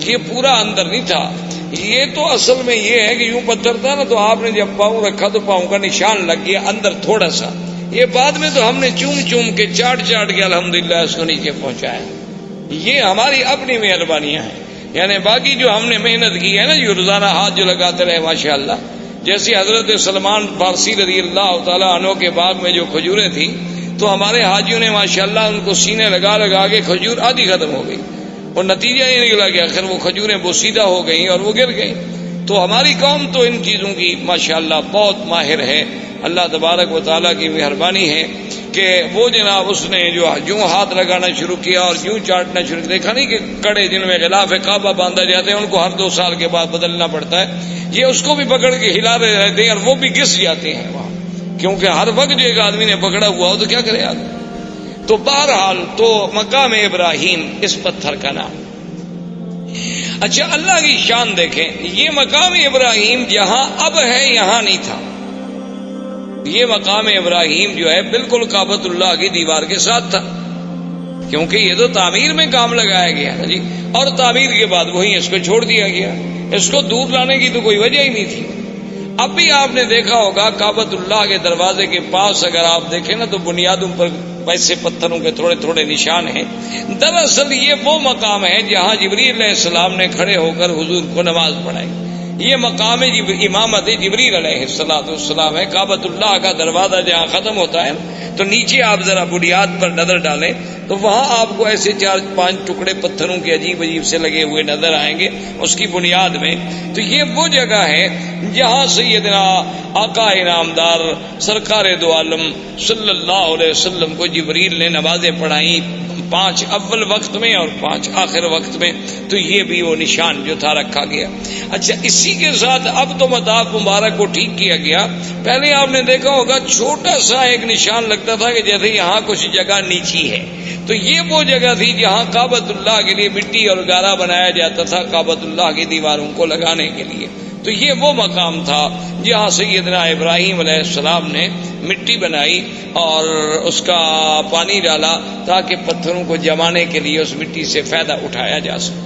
یہ پورا اندر نہیں تھا، یہ تو اصل میں یہ ہے کہ یوں پتھر تھا نا، تو آپ نے جب پاؤں رکھا تو پاؤں کا نشان لگ گیا اندر تھوڑا سا، یہ بعد میں تو ہم نے چوم کے چاٹ کے الحمدللہ اس کو نیچے پہنچایا۔ یہ ہماری اپنی مہربانیاں ہیں، یعنی باقی جو ہم نے محنت کی ہے نا، جو روزانہ ہاتھ جو لگاتے رہے ماشاءاللہ، جیسے حضرت سلمان فارسی رضی اللہ تعالیٰ عنہ کے باغ میں جو کھجوریں تھیں تو ہمارے حاجیوں نے ماشاءاللہ ان کو سینے لگا کے کھجور آدھی ختم ہو گئی، اور نتیجہ یہ نکلا کہ آخر وہ کھجوریں بوسیدہ ہو گئیں اور وہ گر گئیں۔ تو ہماری قوم تو ان چیزوں کی ماشاءاللہ بہت ماہر ہے، اللہ تبارک و تعالیٰ کی مہربانی ہے کہ وہ جناب اس نے جو ہاتھ لگانا شروع کیا اور یوں چاٹنا شروع کیا، دیکھا نہیں کہ کڑے جن میں غلاف کعبہ باندھا جاتے ہیں ان کو ہر 2 سال کے بعد بدلنا پڑتا ہے، یہ اس کو بھی پکڑ کے ہلا رہے رہتے ہیں اور وہ بھی گس جاتے ہیں وہاں، کیونکہ ہر وقت جو ایک آدمی نے پکڑا ہوا ہو تو کیا کرے آدمی۔ تو بہرحال تو مقام ابراہیم اس پتھر کا نام۔ اچھا اللہ کی شان دیکھیں، یہ مقام ابراہیم جہاں اب ہے یہاں نہیں تھا، یہ مقام ابراہیم جو ہے بالکل کعبۃ اللہ کی دیوار کے ساتھ تھا، کیونکہ یہ تو تعمیر میں کام لگایا گیا نا جی، اور تعمیر کے بعد وہیں اس کو چھوڑ دیا گیا، اس کو دور لانے کی تو کوئی وجہ ہی نہیں تھی۔ اب بھی آپ نے دیکھا ہوگا کعبۃ اللہ کے دروازے کے پاس اگر آپ دیکھیں نا تو بنیادوں پر ویسے پتھروں کے تھوڑے تھوڑے نشان ہیں، دراصل یہ وہ مقام ہے جہاں جبریل علیہ السلام نے کھڑے ہو کر حضور کو نماز پڑھائی، یہ مقام امامت جبریل علیہ السلام ہے۔ کعبۃ اللہ کا دروازہ جہاں ختم ہوتا ہے تو نیچے آپ ذرا بنیاد پر نظر ڈالیں تو وہاں آپ کو ایسے 4-5 ٹکڑے پتھروں کے عجیب سے لگے ہوئے نظر آئیں گے اس کی بنیاد میں۔ تو یہ وہ جگہ ہے جہاں سیدنا آقا انعامدار سرکار دو عالم صلی اللہ علیہ وسلم کو جبریل نے نمازیں پڑھائیں، 5 اول وقت میں اور 5 آخر وقت میں، تو یہ بھی وہ نشان جو تھا رکھا گیا۔ اچھا اسی اسی کے ساتھ اب تو مطاف مبارک کو ٹھیک کیا گیا. پہلے آپ نے دیکھا ہوگا چھوٹا سا ایک نشان لگتا تھا کہ جیسے یہاں کچھ جگہ نیچی ہے، تو یہ وہ جگہ تھی جہاں کعبۃ اللہ کے لیے مٹی اور گارا بنایا جاتا تھا کعبۃ اللہ کی دیواروں کو لگانے کے لیے. تو یہ وہ مقام تھا جہاں سیدنا ابراہیم علیہ السلام نے مٹی بنائی اور اس کا پانی ڈالا تاکہ پتھروں کو جمانے کے لیے اس مٹی سے فائدہ اٹھایا جا سکے.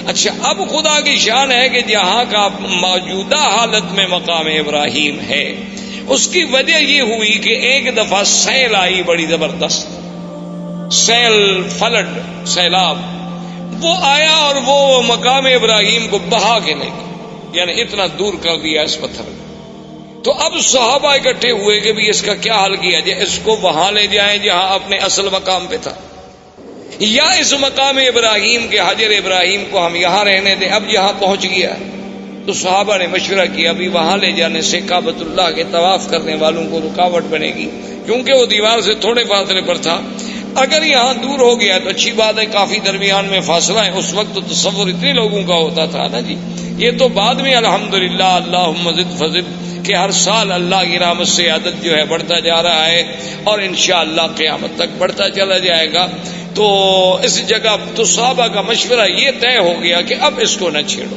اچھا، اب خدا کی شان ہے کہ جہاں کا موجودہ حالت میں مقام ابراہیم ہے، اس کی وجہ یہ ہوئی کہ ایک دفعہ سیل آئی بڑی زبردست، سیل، فلڈ، سیلاب، وہ آیا اور وہ مقام ابراہیم کو بہا کے لے گیا، یعنی اتنا دور کر دیا اس پتھر کو. تو اب صحابہ اکٹھے ہوئے کہ بھی اس کا کیا حل کیا جائے، اس کو وہاں لے جائیں جہاں اپنے اصل مقام پہ تھا، یا اس مقام ابراہیم کے حجر ابراہیم کو ہم یہاں رہنے دیں، اب یہاں پہنچ گیا. تو صحابہ نے مشورہ کیا بھی وہاں لے جانے سے کعبۃ اللہ کے طواف کرنے والوں کو رکاوٹ بنے گی، کیونکہ وہ دیوار سے تھوڑے فاصلے پر تھا. اگر یہاں دور ہو گیا تو اچھی بات ہے، کافی درمیان میں فاصلہ ہے. اس وقت تو تصور اتنے لوگوں کا ہوتا تھا نا جی، یہ تو بعد میں الحمدللہ اللہم زد فزد کہ ہر سال اللہ کی رحمت سے عدد جو ہے بڑھتا جا رہا ہے اور انشاءاللہ قیامت تک بڑھتا چلا جائے گا. تو اس جگہ تو صحابہ کا مشورہ یہ طے ہو گیا کہ اب اس کو نہ چھیڑو،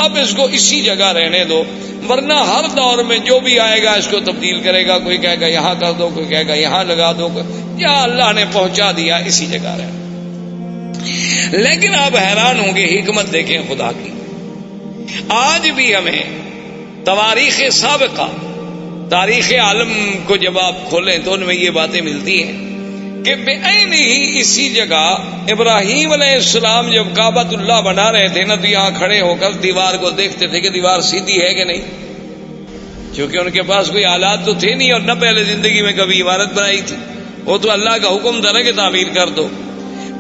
اب اس کو اسی جگہ رہنے دو، ورنہ ہر دور میں جو بھی آئے گا اس کو تبدیل کرے گا. کوئی کہے گا یہاں کر دو، کوئی کہے گا یہاں لگا دو، یا اللہ نے پہنچا دیا اسی جگہ رہے. لیکن آپ حیران ہوں گے، حکمت دیکھیں خدا کی. آج بھی ہمیں تواریخ سابقہ، تاریخ عالم کو جب آپ کھولیں تو ان میں یہ باتیں ملتی ہیں کہ بے عین ہی اسی جگہ ابراہیم علیہ السلام جب کعبۃ اللہ بنا رہے تھے نا، تو یہاں کھڑے ہو کر دیوار کو دیکھتے تھے کہ دیوار سیدھی ہے کہ نہیں، کیونکہ ان کے پاس کوئی آلات تو تھے نہیں اور نہ پہلے زندگی میں کبھی عمارت بنائی تھی. وہ تو اللہ کا حکم تھا نا کہ تعمیر کر دو.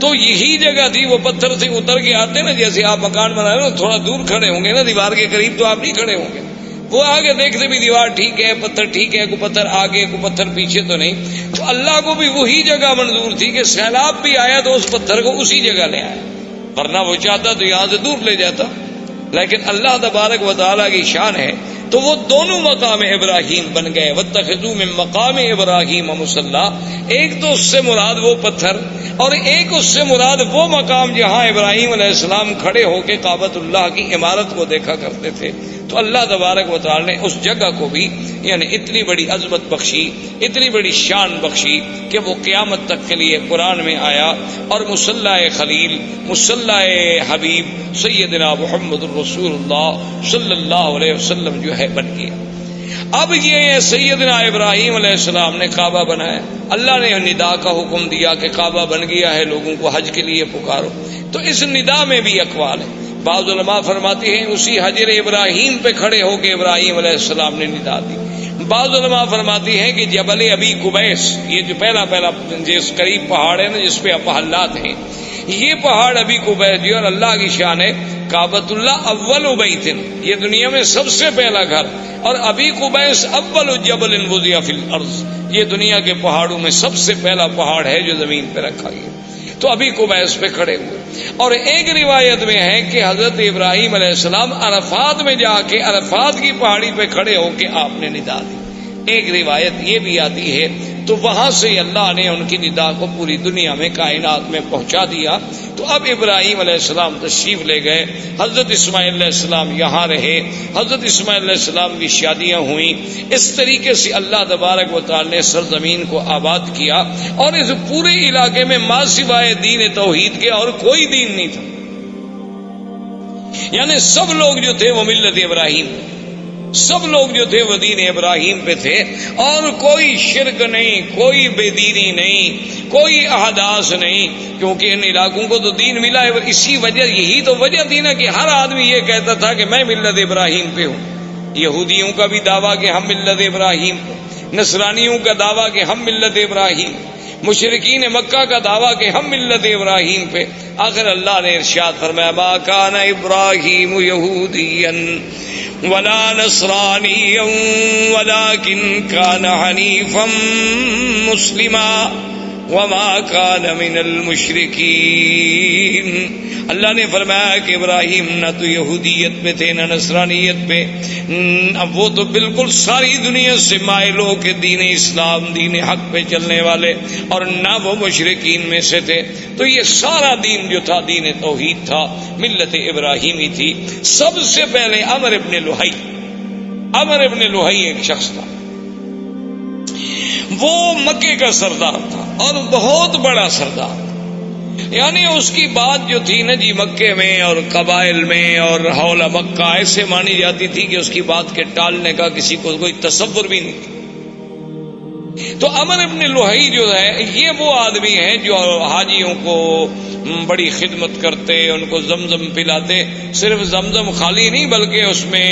تو یہی جگہ تھی، وہ پتھر سے اتر کے آتے نا، جیسے آپ مکان بنا رہے ہو تھوڑا دور کھڑے ہوں گے نا دیوار کے قریب، تو آپ نہیں کھڑے ہوں گے. وہ آگے دیکھتے بھی دیوار ٹھیک ہے، پتھر ٹھیک ہے، کوئی پتھر آگے کوئی پتھر پیچھے تو نہیں. تو اللہ کو بھی وہی جگہ منظور تھی کہ سیلاب بھی آیا تو اس پتھر کو اسی جگہ لے آیا، ورنہ وہ چاہتا تو یہاں سے دور لے جاتا. لیکن اللہ تبارک و تعالیٰ کی شان ہے تو وہ دونوں مقام ابراہیم بن گئے. واتخذوا من مقام ابراہیم مصلی، ایک تو اس سے مراد وہ پتھر اور ایک اس سے مراد وہ مقام جہاں ابراہیم علیہ السلام کھڑے ہو کے کعبۃ اللہ کی عمارت کو دیکھا کرتے تھے. تو اللہ تبارک و تعالی نے اس جگہ کو بھی یعنی اتنی بڑی عظمت بخشی، اتنی بڑی شان بخشی کہ وہ قیامت تک کے لیے قرآن میں آیا اور مصلی خلیل، مصلی حبیب سیدنا محمد الرسول اللہ صلی اللہ علیہ وسلم جو ہے بن گیا. اب یہ سیدنا ابراہیم علیہ السلام نے کعبہ بنایا، اللہ نے ندا کا حکم دیا کہ کعبہ بن گیا ہے، لوگوں کو حج کے لیے پکارو. تو اس ندا میں بھی اقوال ہے. بعض علماء فرماتے ہیں اسی حجر ابراہیم پہ کھڑے ہو کے ابراہیم علیہ السلام نے ندا دی. بعض علماء فرماتے ہیں کہ جبل ابی قبیس، یہ جو پہلا جس قریب پہاڑ ہے نا جس پہ اپحلات ہیں، یہ پہاڑ ابی قبیس جو اور اللہ کی شان ہے. کعبۃ اللہ اول بیت، یہ دنیا میں سب سے پہلا گھر، اور ابی قبیس اول جبل وضع فی الارض، یہ دنیا کے پہاڑوں میں سب سے پہلا پہاڑ ہے جو زمین پہ رکھا گیا. تو ابھی قبیس پہ کھڑے ہوئے. اور ایک روایت میں ہے کہ حضرت ابراہیم علیہ السلام عرفات میں جا کے عرفات کی پہاڑی پہ کھڑے ہو کے آپ نے ندا دی. ایک روایت یہ بھی آتی ہے. تو وہاں سے اللہ نے ان کی ندا کو پوری دنیا میں کائنات میں پہنچا دیا. تو اب ابراہیم علیہ السلام تشریف لے گئے، حضرت اسماعیل علیہ السلام یہاں رہے، حضرت اسماعیل علیہ السلام کی شادیاں ہوئیں. اس طریقے سے اللہ تبارک و تعالی نے سرزمین کو آباد کیا اور اس پورے علاقے میں ما سوائے دین توحید کے اور کوئی دین نہیں تھا. یعنی سب لوگ جو تھے وہ ملت ابراہیم، سب لوگ جو تھے وہ دین ابراہیم پہ تھے، اور کوئی شرک نہیں، کوئی بے دینی نہیں، کوئی احداث نہیں، کیونکہ ان علاقوں کو تو دین ملا ہے. اسی وجہ، یہی تو وجہ تھی نا کہ ہر آدمی یہ کہتا تھا کہ میں ملت ابراہیم پہ ہوں. یہودیوں کا بھی دعویٰ کہ ہم ملت ابراہیم پہ، نصرانیوں کا دعویٰ کہ ہم ملت ابراہیم، مشرکین مکہ کا دعویٰ کہ ہم ملت ابراہیم پہ. آخر اللہ نے ارشاد فرمایا ما کان ابراہیم یہودیا ولا نصرانیا ولکن کان حنیفا مسلما وما كان من المشركين. اللہ نے فرمایا کہ ابراہیم نہ تو یہودیت پہ تھے نہ نصرانیت پہ، اب وہ تو بالکل ساری دنیا سے مائل ہو کے دین اسلام دین حق پہ چلنے والے، اور نہ وہ مشرکین میں سے تھے. تو یہ سارا دین جو تھا دین توحید تھا، ملت ابراہیمی تھی. سب سے پہلے عمرو ابن لوہی ایک شخص تھا، وہ مکے کا سردار تھا اور بہت بڑا سردار. یعنی اس کی بات جو تھی نا جی مکے میں اور قبائل میں اور حول مکہ ایسے مانی جاتی تھی کہ اس کی بات کے ٹالنے کا کسی کو کوئی تصور بھی نہیں تھا. تو عمرو ابن لوہی جو ہے یہ وہ آدمی ہے جو حاجیوں کو بڑی خدمت کرتے، ان کو زمزم پلاتے. صرف زمزم خالی نہیں بلکہ اس میں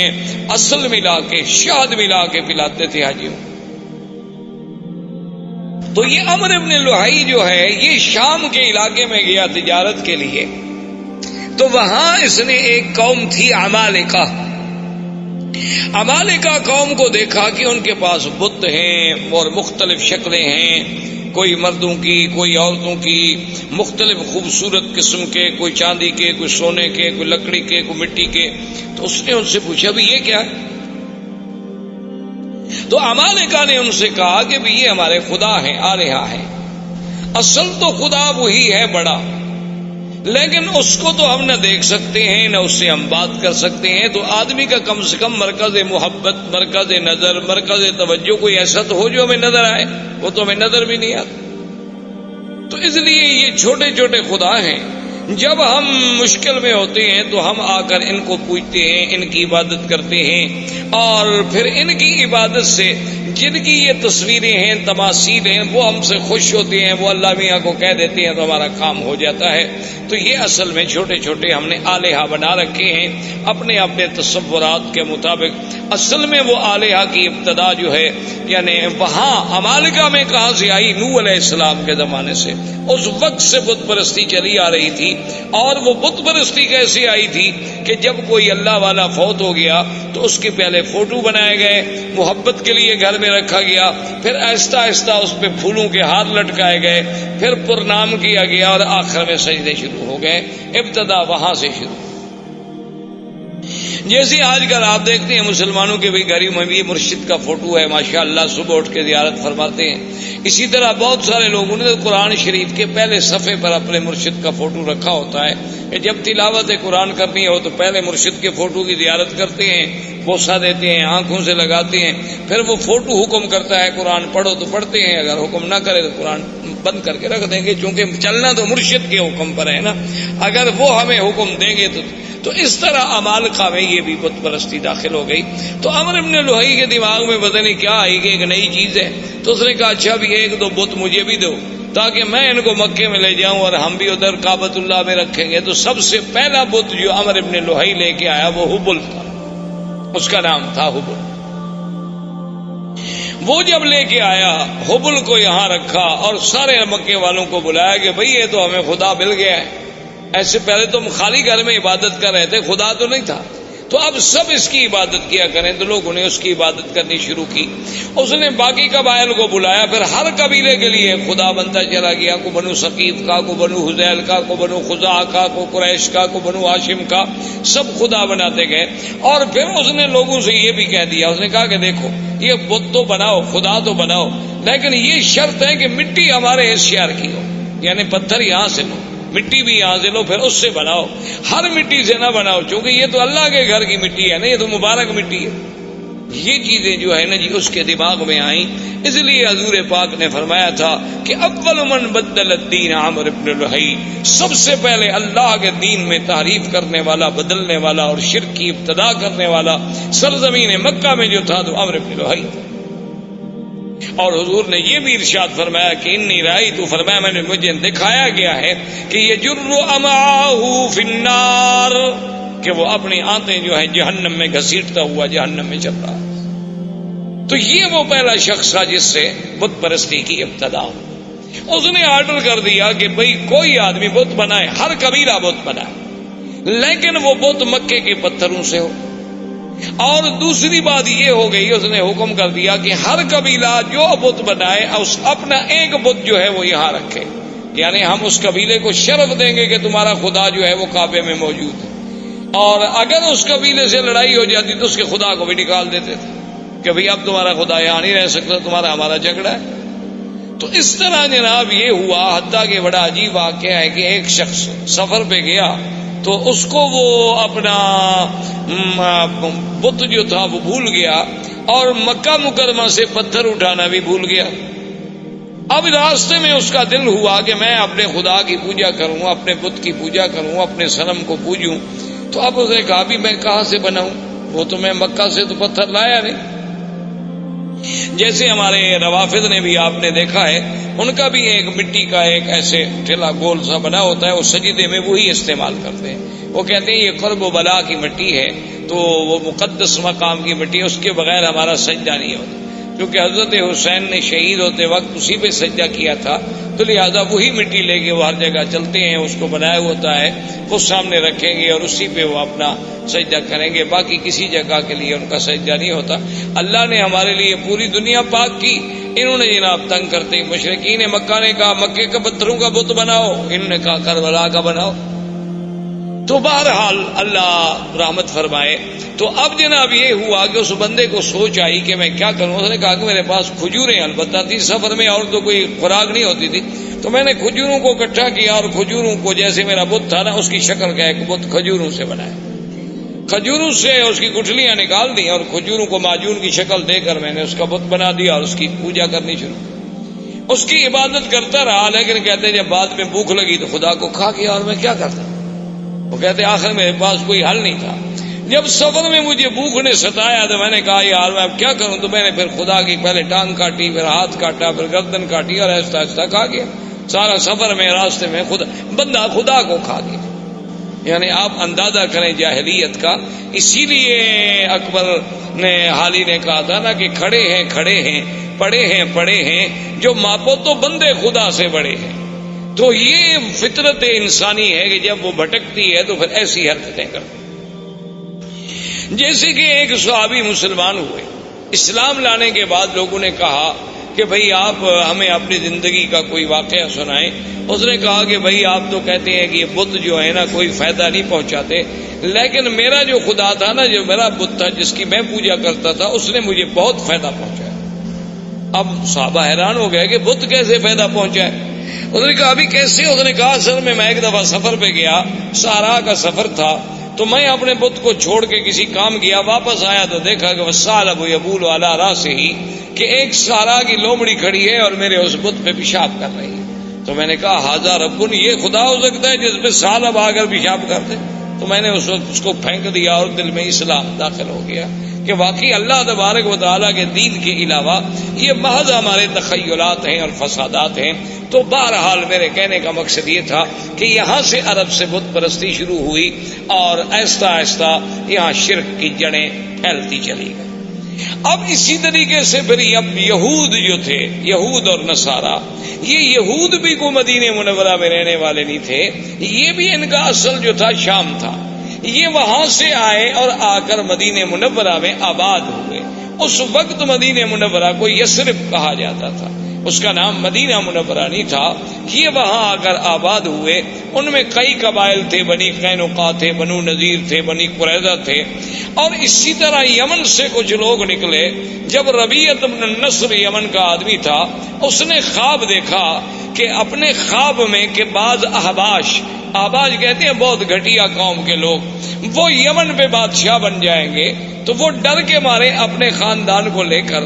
اصل ملا کے شہد ملا کے پلاتے تھے حاجیوں. تو یہ عمرو ابن لوہی جو ہے یہ شام کے علاقے میں گیا تجارت کے لیے. تو وہاں اس نے ایک قوم تھی عمالقہ قوم کو دیکھا کہ ان کے پاس بت ہیں اور مختلف شکلیں ہیں، کوئی مردوں کی کوئی عورتوں کی، مختلف خوبصورت قسم کے، کوئی چاندی کے، کوئی سونے کے، کوئی لکڑی کے، کوئی مٹی کے. تو اس نے ان سے پوچھا بھی یہ کیا ہے؟ تو عمالقہ نے ان سے کہا کہ بھی یہ ہمارے خدا ہیں، آلہہ ہیں. اصل تو خدا وہی ہے بڑا، لیکن اس کو تو ہم نہ دیکھ سکتے ہیں نہ اس سے ہم بات کر سکتے ہیں. تو آدمی کا کم سے کم مرکز محبت، مرکز نظر، مرکز توجہ کوئی ایسا تو ہو جو ہمیں نظر آئے. وہ تو ہمیں نظر بھی نہیں آتا. تو اس لیے یہ چھوٹے چھوٹے خدا ہیں. جب ہم مشکل میں ہوتے ہیں تو ہم آ کر ان کو پوجتے ہیں، ان کی عبادت کرتے ہیں، اور پھر ان کی عبادت سے جن کی یہ تصویریں ہیں، تماثیل ہیں، وہ ہم سے خوش ہوتے ہیں، وہ اللہ میاں کو کہہ دیتے ہیں تو ہمارا کام ہو جاتا ہے. تو یہ اصل میں چھوٹے چھوٹے ہم نے آلہہ بنا رکھے ہیں اپنے اپنے تصورات کے مطابق. اصل میں وہ آلہہ کی ابتدا جو ہے یعنی وہاں عمالقہ میں کہاں سے آئی؟ نوح علیہ السلام کے زمانے سے. اس وقت سے بت پرستی چلی آ رہی تھی. اور وہ بت پرستی کیسے آئی تھی کہ جب کوئی اللہ والا فوت ہو گیا تو اس کے پہلے فوٹو بنائے گئے، محبت کے لیے گھر میں رکھا گیا، پھر آہستہ آہستہ اس پہ پھولوں کے ہار لٹکائے گئے، پھر پرنام کیا گیا اور آخر میں سجدے شروع ہو گئے. ابتدا وہاں سے شروع. جیسے آج کل آپ دیکھتے ہیں مسلمانوں کے بھی گھر میں بھی مرشد کا فوٹو ہے، ماشاءاللہ صبح اٹھ کے زیارت فرماتے ہیں. اسی طرح بہت سارے لوگوں نے قرآن شریف کے پہلے صفحے پر اپنے مرشد کا فوٹو رکھا ہوتا ہے کہ جب تلاوت قرآن کرنی ہو تو پہلے مرشد کے فوٹو کی زیارت کرتے ہیں، بوسہ دیتے ہیں، آنکھوں سے لگاتے ہیں، پھر وہ فوٹو حکم کرتا ہے قرآن پڑھو تو پڑھتے ہیں، اگر حکم نہ کرے تو قرآن بند کر کے رکھ دیں گے، چونکہ چلنا تو مرشد کے حکم پر ہے نا، اگر وہ ہمیں حکم دیں گے تو اس طرح عمالقہ میں یہ بھی بت پرستی داخل ہو گئی. تو عمرو ابن لوہی کے دماغ میں پتہ نہیں کیا آئی کہ ایک نئی چیز ہے. تو اس نے کہا اچھا بھی ایک دو بت مجھے بھی دو تاکہ میں ان کو مکے میں لے جاؤں اور ہم بھی ادھر کعبۃ اللہ میں رکھیں گے. تو سب سے پہلا بت جو عمرو ابن لوہی لے کے آیا وہ حبل تھا، اس کا نام تھا حبل. وہ جب لے کے آیا حبل کو یہاں رکھا اور سارے مکے والوں کو بلایا کہ بھئی یہ تو ہمیں خدا مل گیا ہے. ایسے پہلے تو خالی گھر میں عبادت کر رہے تھے، خدا تو نہیں تھا، تو اب سب اس کی عبادت کیا کریں. تو لوگوں نے اس کی عبادت کرنی شروع کی. اس نے باقی قبائل کو بلایا، پھر ہر قبیلے کے لیے خدا بنتا چلا گیا. کو بنو ثقیف کا، کو بنو حذیل کا، کو بنو خزاعہ کا، کو قریش کا، کو بنو ہاشم کا، سب خدا بناتے گئے. اور پھر اس نے لوگوں سے یہ بھی کہہ دیا، اس نے کہا کہ دیکھو یہ بت تو بناؤ، خدا تو بناؤ، لیکن یہ شرط ہے کہ مٹی ہمارے اس شہر کی ہو، یعنی پتھر یہاں سے لو، مٹی بھی یہاں سے لو، پھر اس سے بناؤ، ہر مٹی سے نہ بناؤ، کیونکہ یہ تو اللہ کے گھر کی مٹی ہے نا، یہ تو مبارک مٹی ہے. یہ چیزیں جو ہے نا جی اس کے دماغ میں آئیں. اس لیے حضور پاک نے فرمایا تھا کہ اول من بدل الدین عمرو بن لوہی، سب سے پہلے اللہ کے دین میں تحریف کرنے والا، بدلنے والا اور شرک کی ابتدا کرنے والا سرزمین مکہ میں جو تھا تو عمرو بن لوہی تھا. اور حضور نے یہ بھی ارشاد فرمایا کہ انی رأیت، تو فرمایا میں نے مجھے دکھایا گیا ہے کہ یجر امعاہ فی النار، کہ وہ اپنی آنتیں جو ہے جہنم میں گھسیٹتا ہوا جہنم میں چل رہا. تو یہ وہ پہلا شخص تھا جس سے بت پرستی کی ابتدا ہو. اس نے آرڈر کر دیا کہ بھئی کوئی آدمی بت بنائے، ہر قبیلہ بت بنائے، لیکن وہ بت مکے کے پتھروں سے ہو. اور دوسری بات یہ ہو گئی، اس نے حکم کر دیا کہ ہر قبیلہ جو بت بنائے اپنا ایک بت جو ہے وہ یہاں رکھے، یعنی ہم اس قبیلے کو شرف دیں گے کہ تمہارا خدا جو ہے وہ کعبے میں موجود ہے، اور اگر اس قبیلے سے لڑائی ہو جاتی تو اس کے خدا کو بھی نکال دیتے تھے کہ بھئی اب تمہارا خدا یہاں نہیں رہ سکتا، تمہارا ہمارا جھگڑا ہے۔ تو اس طرح جناب یہ ہوا، حتیٰ کہ بڑا عجیب واقعہ ہے کہ ایک شخص سفر پہ گیا تو اس کو وہ اپنا بت جو تھا وہ بھول گیا، اور مکہ مکرمہ سے پتھر اٹھانا بھی بھول گیا۔ اب راستے میں اس کا دل ہوا کہ میں اپنے خدا کی پوجا کروں، اپنے بت کی پوجا کروں، اپنے صنم کو پوجوں۔ تو اب اس نے کہا بھی میں کہاں سے بناؤں، وہ تو میں مکہ سے تو پتھر لایا نہیں۔ جیسے ہمارے روافض نے بھی آپ نے دیکھا ہے، ان کا بھی ایک مٹی کا ایک ایسے ٹھیلا گول سا بنا ہوتا ہے، وہ سجدے میں وہی استعمال کرتے ہیں۔ وہ کہتے ہیں یہ قرب و بلا کی مٹی ہے، تو وہ مقدس مقام کی مٹی ہے، اس کے بغیر ہمارا سجدہ نہیں ہوتا، کیونکہ حضرت حسین نے شہید ہوتے وقت اسی پہ سجدہ کیا تھا، تو لہٰذا وہی مٹی لے کے وہ ہر جگہ چلتے ہیں، اس کو بنایا ہوتا ہے، وہ سامنے رکھیں گے اور اسی پہ وہ اپنا سجدہ کریں گے، باقی کسی جگہ کے لیے ان کا سجدہ نہیں ہوتا۔ اللہ نے ہمارے لیے پوری دنیا پاک کی، انہوں نے جناب تنگ کرتے مشرکین مکہ نے کہا مکے کے پتھروں کا بت بناؤ، انہوں نے کہا کربلا کا بناؤ۔ تو بہرحال اللہ رحمت فرمائے۔ تو اب جناب یہ ہوا کہ اس بندے کو سوچ آئی کہ میں کیا کروں۔ اس نے کہا کہ میرے پاس کھجوریں البتہ تھی سفر میں، اور تو کوئی خوراک نہیں ہوتی تھی، تو میں نے کھجوروں کو اکٹھا کیا، اور کھجوروں کو جیسے میرا بت تھا نا اس کی شکل کا ایک بت کھجوروں سے بنایا، کھجوروں سے اس کی گٹھلیاں نکال دی اور کھجوروں کو معجون کی شکل دے کر میں نے اس کا بت بنا دیا اور اس کی پوجا کرنی شروع، اس کی عبادت کرتا رہا۔ لیکن کہتے جب بعد میں بھوک لگی تو خدا کو کھا گیا، اور میں کیا کرتا۔ وہ کہتے آخر میرے پاس کوئی حل نہیں تھا، جب سفر میں مجھے بھوک نے ستایا تو میں نے کہا یار میں اب کیا کروں، تو میں نے پھر خدا کی پہلے ٹانگ کاٹی، پھر ہاتھ کاٹا، پھر گردن کاٹی، اور آہستہ آہستہ کھا گیا سارا سفر میں، راستے میں بندہ خدا کو کھا گیا۔ یعنی آپ اندازہ کریں جاہلیت کا۔ اسی لیے اکبر نے حالی نے کہا تھا نا کہ کھڑے ہیں پڑے ہیں جو ماپو تو بندے خدا سے بڑے ہیں۔ تو یہ فطرت انسانی ہے کہ جب وہ بھٹکتی ہے تو پھر ایسی حرکتیں کرتی۔ جیسے کہ ایک صحابی مسلمان ہوئے، اسلام لانے کے بعد لوگوں نے کہا کہ بھئی آپ ہمیں اپنی زندگی کا کوئی واقعہ سنائیں۔ اس نے کہا کہ بھئی آپ تو کہتے ہیں کہ یہ بت جو ہے نا کوئی فائدہ نہیں پہنچاتے، لیکن میرا جو خدا تھا نا، جو میرا بت تھا جس کی میں پوجا کرتا تھا، اس نے مجھے بہت فائدہ پہنچایا۔ اب صحابہ حیران ہو گئے کہ بت کیسے فائدہ پہنچائے۔ اس نے کہا ابھی کیسے؟ اس نے کہا اصل میں ایک دفعہ سفر پہ گیا، صحرا کا سفر تھا، تو میں اپنے بت کو چھوڑ کے کسی کام گیا، واپس آیا تو دیکھا کہ وَالثَّعْلَبُ يَبُولُ عَلَىٰ رَأْسِهِ، کہ ایک صحرا کی لومڑی کھڑی ہے اور میرے اس بت پہ پیشاب کر رہی ہے۔ تو میں نے کہا ھذا رب، یہ خدا ہو سکتا ہے جس پہ ثعلب آ کر پیشاب کرتے؟ تو میں نے اس کو پھینک دیا اور دل میں اسلام داخل ہو گیا کہ واقعی اللہ تبارک و تعالیٰ کے دین کے علاوہ یہ محض ہمارے تخیلات ہیں اور فسادات ہیں۔ تو بہرحال میرے کہنے کا مقصد یہ تھا کہ یہاں سے عرب سے بت پرستی شروع ہوئی، اور آہستہ آہستہ یہاں شرک کی جڑیں پھیلتی چلی گئی۔ اب اسی طریقے سے پھر اب یہود جو تھے، یہود اور نصارہ، یہ یہود بھی کو مدینہ منورہ میں رہنے والے نہیں تھے، یہ بھی ان کا اصل جو تھا شام تھا۔ یہ وہاں سے آئے اور آ کر مدینہ منورہ میں آباد ہوئے۔ اس وقت مدینہ منورہ کو یثرب کہا جاتا تھا، اس کا نام مدینہ منورہ نہیں تھا۔ یہ وہاں آ کر آباد ہوئے، ان میں کئی قبائل تھے، بنی قینقاع تھے، بنو نذیر تھے، بنی قریظہ تھے، اور اسی طرح یمن سے کچھ لوگ نکلے۔ جب ربیعۃ بن النصر یمن کا آدمی تھا، اس نے خواب دیکھا کہ اپنے خواب میں کہ بعض احباش کہتے ہیں بہت گھٹیا قوم کے لوگ، وہ یمن پہ بادشاہ بن جائیں گے، تو وہ ڈر کے مارے اپنے خاندان کو لے کر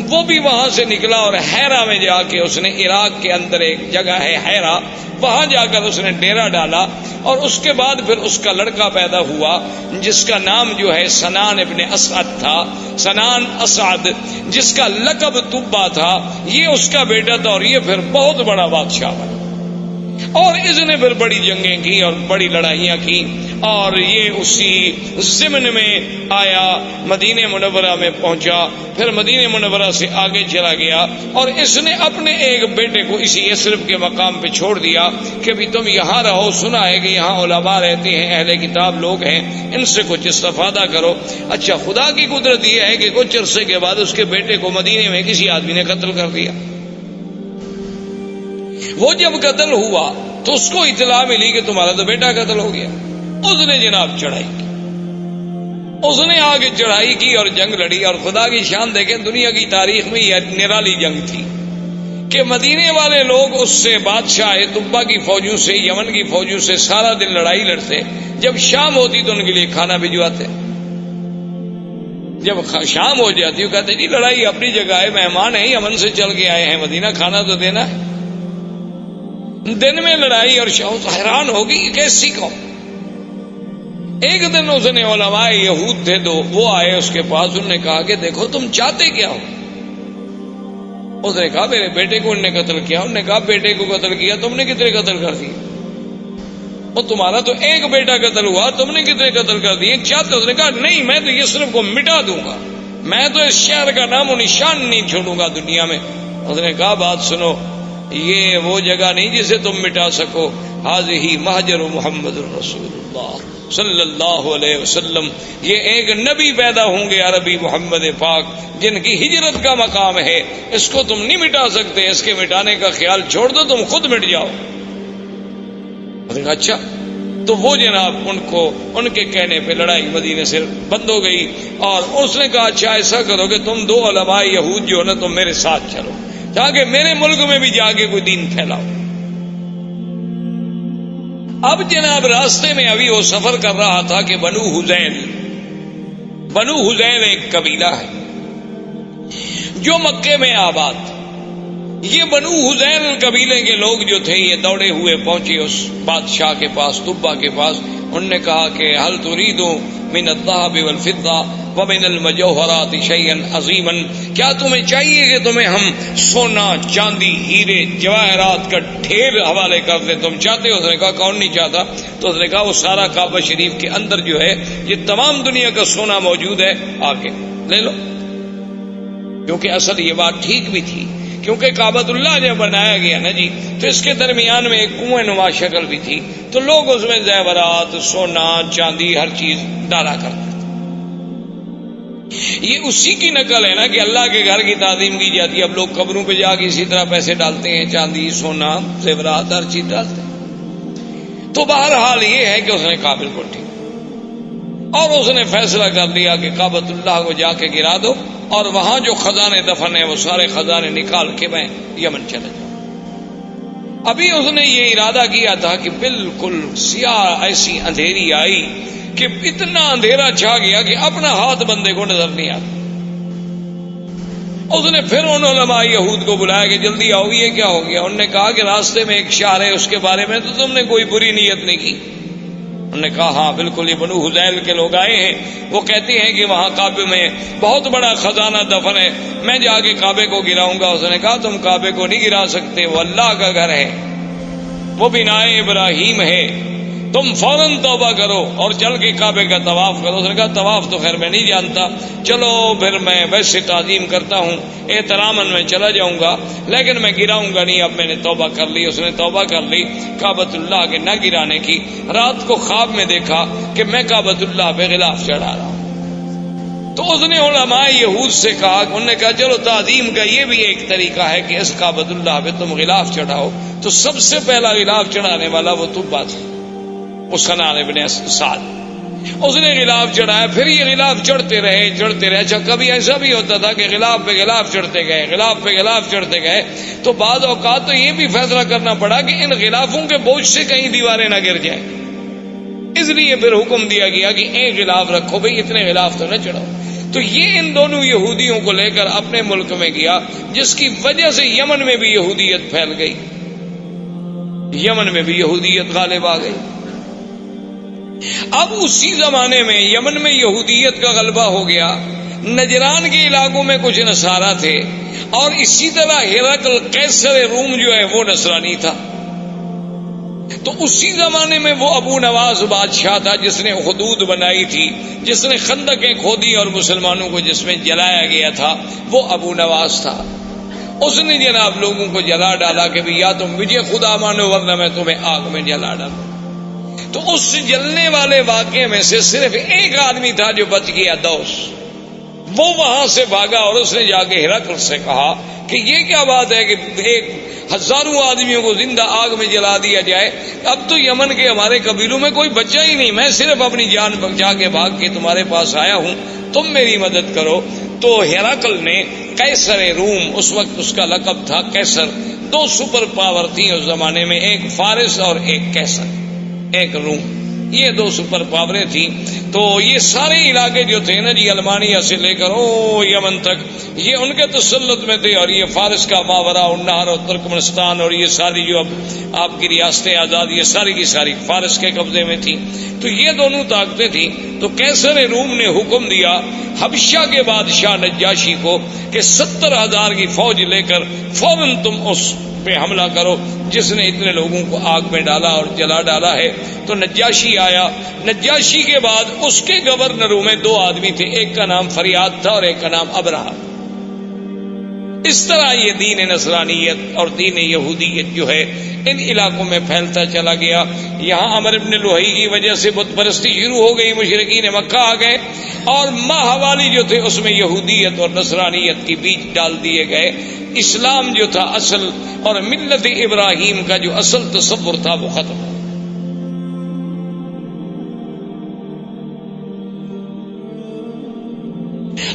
وہ بھی وہاں سے نکلا، اور حیرہ میں جا کے اس نے، عراق کے اندر ایک جگہ ہے حیرہ، وہاں جا کر اس نے ڈیرا ڈالا، اور اس کے بعد پھر اس کا لڑکا پیدا ہوا جس کا نام جو ہے سنان ابن اسعد تھا، سنان اسعد، جس کا لقب تبا تھا، یہ اس کا بیٹا تھا، اور یہ پھر بہت بڑا بادشاہ بنا، اور اس نے پھر بڑی جنگیں کی اور بڑی لڑائیاں کی، اور یہ اسی ضمن میں آیا، مدینہ منورہ میں پہنچا، پھر مدینہ منورہ سے آگے چلا گیا اور اس نے اپنے ایک بیٹے کو اسی یثرب کے مقام پہ چھوڑ دیا کہ بھی تم یہاں رہو، سنا ہے کہ یہاں علماء رہتے ہیں، اہل کتاب لوگ ہیں، ان سے کچھ استفادہ کرو۔ اچھا، خدا کی قدرت یہ ہے کہ کچھ عرصے کے بعد اس کے بیٹے کو مدینے میں کسی آدمی نے قتل کر دیا۔ وہ جب قتل ہوا تو اس کو اطلاع ملی کہ تمہارا تو بیٹا قتل ہو گیا۔ اس نے جناب چڑھائی کی، اس نے آگے چڑھائی کی اور جنگ لڑی، اور خدا کی شان دیکھیں، دنیا کی تاریخ میں یہ نرالی جنگ تھی کہ مدینے والے لوگ اس سے بادشاہ طبا کی فوجوں سے، یمن کی فوجوں سے سارا دن لڑائی لڑتے، جب شام ہوتی تو ان کے لیے کھانا بھجواتے، جب شام ہو جاتی وہ کہتے جی لڑائی اپنی جگہ ہے، مہمان ہیں یمن سے چل کے آئے ہیں مدینہ، کھانا تو دینا ہے۔ دن میں لڑائی اور حیران ہوگی کیسی قوم۔ ایک دن اس نے علماء یہود تھے دو، وہ آئے اس کے پاس، انہوں نے کہا کہ دیکھو تم چاہتے کیا ہو؟ اس نے کہا میرے بیٹے کو انہوں نے قتل کیا۔ انہوں نے کہا بیٹے کو قتل کیا، تم نے کتنے قتل کر دیے؟ اور تمہارا تو ایک بیٹا قتل ہوا، تم نے کتنے قتل کر دیے؟ چاہتے؟ اس نے کہا نہیں، میں تو یثرب کو مٹا دوں گا، میں تو اس شہر کا نام و نشان نہیں چھوڑوں گا دنیا میں۔ اس نے کہا بات سنو، یہ وہ جگہ نہیں جسے تم مٹا سکو، ہذہ مہجر محمد الرسول اللہ صلی اللہ علیہ وسلم، یہ ایک نبی پیدا ہوں گے عربی محمد پاک جن کی ہجرت کا مقام ہے، اس کو تم نہیں مٹا سکتے، اس کے مٹانے کا خیال چھوڑ دو، تم خود مٹ جاؤ۔ اچھا، تو وہ جناب ان کے کہنے پہ لڑائی مدینے سے بند ہو گئی، اور اس نے کہا اچھا ایسا کرو کہ تم دو علماء یہود جو ہے نا تم میرے ساتھ چلو، تاکہ میرے ملک میں بھی جا کے کوئی دین پھیلاؤ۔ اب جناب راستے میں ابھی وہ سفر کر رہا تھا کہ بنو حذیل ایک قبیلہ ہے جو مکے میں آباد تھا۔ یہ بنو حذیل قبیلے کے لوگ جو تھے یہ دوڑے ہوئے پہنچے اس بادشاہ کے پاس، طبا کے پاس۔ انہوں نے کہا کہ هل تريد من الذهب والفضة ومن المجوهرات شيئا عظيما، کیا تمہیں چاہیے کہ تمہیں ہم سونا، چاندی، ہیرے، جواہرات کا ڈھیر حوالے کر دیں؟ تم چاہتے ہو؟ اس نے کہا کون نہیں چاہتا۔ تو اس نے کہا وہ سارا کعبہ شریف کے اندر جو ہے یہ تمام دنیا کا سونا موجود ہے، آ کے لے لو۔ کیونکہ اصل یہ بات ٹھیک بھی تھی، کیونکہ کعبۃ اللہ جب بنایا گیا نا جی تو اس کے درمیان میں ایک کنویں نما شکل بھی تھی، تو لوگ اس میں زیورات، سونا، چاندی، ہر چیز ڈالا کرتے تھے۔ یہ اسی کی نقل ہے نا کہ اللہ کے گھر کی تعظیم کی جاتی ہے، اب لوگ قبروں پہ جا کے اسی طرح پیسے ڈالتے ہیں، چاندی، سونا، زیورات، ہر چیز ڈالتے ہیں۔ تو بہرحال یہ ہے کہ اس نے کہا بالکل ٹھیک، اور اس نے فیصلہ کر لیا کہ کعبۃ اللہ کو جا کے گرا دو، اور وہاں جو خزانے دفن ہیں وہ سارے خزانے نکال کے میں یمن چلے جاؤں۔ ابھی اس نے یہ ارادہ کیا تھا کہ بالکل سیاہ ایسی اندھیری آئی کہ اتنا اندھیرا چھا گیا کہ اپنا ہاتھ بندے کو نظر نہیں آتا۔ اس نے پھر ان علماء یہود کو بلایا کہ جلدی آؤ، یہ کیا ہو گیا؟ انہوں نے کہا کہ راستے میں ایک شہر ہے، اس کے بارے میں تو تم نے کوئی بری نیت نہیں کی۔ انہوں نے کہا ہاں بالکل، یہ بنو حذیل کے لوگ آئے ہیں، وہ کہتے ہیں کہ وہاں کعبے میں بہت بڑا خزانہ دفن ہے، میں جا کے کعبے کو گراؤں گا۔ اس نے کہا تم کعبے کو نہیں گرا سکتے، وہ اللہ کا گھر ہے، وہ بنائے ابراہیم ہے، تم فوراً توبہ کرو اور چل کے کعبے کا طواف کرو۔ اس نے کہا طواف تو خیر میں نہیں جانتا، چلو پھر میں ویسے تعظیم کرتا ہوں، احتراماً میں چلا جاؤں گا، لیکن میں گراؤں گا نہیں، اب میں نے توبہ کر لی۔ اس نے توبہ کر لی کعبۃ اللہ کے نہ گرانے کی۔ رات کو خواب میں دیکھا کہ میں کعبۃ اللہ پہ غلاف چڑھا رہا ہوں۔ تو اس نے علماء یہود سے کہا، انہوں نے کہا چلو تعظیم کا یہ بھی ایک طریقہ ہے کہ اس کعبۃ اللہ پہ تم غلاف چڑھاؤ۔ تو سب سے پہلا غلاف چڑھانے والا وہ طبا تھا، سنان ابن سعد۔ اس نے غلاف چڑھایا، پھر یہ غلاف چڑھتے رہے۔ اچھا کبھی ایسا بھی ہوتا تھا کہ غلاف پہ غلاف چڑھتے گئے، تو بعض اوقات تو یہ بھی فیصلہ کرنا پڑا کہ ان غلافوں کے بوجھ سے کہیں دیواریں نہ گر جائیں، اس لیے پھر حکم دیا گیا کہ ایک غلاف رکھو بھئی، اتنے غلاف تو نہ چڑھاؤ۔ تو یہ ان دونوں یہودیوں کو لے کر اپنے ملک میں گیا، جس کی وجہ سے یمن میں بھی یہودیت پھیل گئی، یمن میں بھی یہودیت غالب آ گئی۔ اب اسی زمانے میں یمن میں یہودیت کا غلبہ ہو گیا، نجران کے علاقوں میں کچھ نصارہ تھے، اور اسی طرح ہرقل قیصر روم جو ہے وہ نصرانی تھا۔ تو اسی زمانے میں وہ ابو نواز بادشاہ تھا جس نے حدود بنائی تھی، جس نے خندقیں کھودی اور مسلمانوں کو جس میں جلایا گیا تھا، وہ ابو نواز تھا۔ اس نے جناب لوگوں کو جلا ڈالا کہ بھی یا تم مجھے خدا مانو ورنہ میں تمہیں آگ میں جلا ڈالوں۔ تو اس جلنے والے واقعے میں سے صرف ایک آدمی تھا جو بچ گیا، دوس۔ وہ وہاں سے بھاگا اور اس نے جا کے ہرقل سے کہا کہ یہ کیا بات ہے کہ ایک ہزاروں آدمیوں کو زندہ آگ میں جلا دیا جائے، اب تو یمن کے ہمارے قبیلوں میں کوئی بچہ ہی نہیں، میں صرف اپنی جان بچا کے بھاگ کے تمہارے پاس آیا ہوں، تم میری مدد کرو۔ تو ہرقل نے قیصر روم، اس وقت اس کا لقب تھا قیصر، دو سپر پاور تھیں اس زمانے میں، ایک فارس اور ایک قیصر، ایک روم، یہ دو سپر پاوریں تھیں۔ تو یہ سارے علاقے جو تھے نا جی، المانیہ سے لے کر یمن تک، یہ ان کے تسلط میں تھے، اور یہ فارس کا ماورا النہر اور ترکمنستان اور یہ ساری جو اب آپ کی ریاستیں آزاد، یہ ساری کی ساری فارس کے قبضے میں تھیں۔ تو یہ دونوں طاقتیں تھیں۔ تو قیصر روم نے حکم دیا حبشہ کے بادشاہ نجاشی کو کہ 70,000 کی فوج لے کر فوراً تم اس پہ حملہ کرو جس نے اتنے لوگوں کو آگ میں ڈالا اور جلا ڈالا ہے۔ تو نجاشی آیا۔ نجاشی کے بعد اس کے گورنروں میں دو آدمی تھے، ایک کا نام فریاد تھا اور ایک کا نام ابرہہ۔ اس طرح یہ دین نصرانیت اور دین یہودیت جو ہے ان علاقوں میں پھیلتا چلا گیا۔ یہاں عمرو بن لوہی کی وجہ سے بت پرستی شروع ہو گئی، مشرکین مکہ آ گئے، اور ماہوالی جو تھے اس میں یہودیت اور نصرانیت کی بیج ڈال دیے گئے۔ اسلام جو تھا اصل اور ملت ابراہیم کا جو اصل تصور تھا وہ ختم۔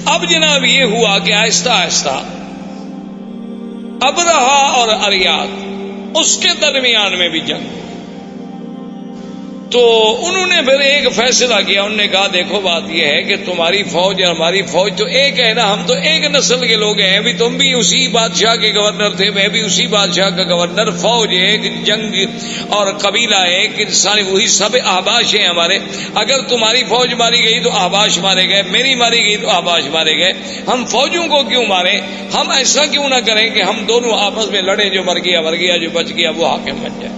اب جناب یہ ہوا کہ آہستہ آہستہ ابرہہ اور اریاد اس کے درمیان میں بھی جنگ، تو انہوں نے پھر ایک فیصلہ کیا۔ انہوں نے کہا دیکھو بات یہ ہے کہ تمہاری فوج اور ہماری فوج تو ایک ہے نا، ہم تو ایک نسل کے لوگ ہیں، ابھی تم بھی اسی بادشاہ کے گورنر تھے، میں بھی اسی بادشاہ کا گورنر، فوج ایک، جنگ اور قبیلہ ایک، انسانی وہی سب احباش ہیں ہمارے۔ اگر تمہاری فوج ماری گئی تو احباش مارے گئے، میری ماری گئی تو احباش مارے گئے، ہم فوجوں کو کیوں مارے؟ ہم ایسا کیوں نہ کریں کہ ہم دونوں آپس میں لڑیں، جو مر گیا مر گیا، جو بچ گیا وہ حاکم بن جائے۔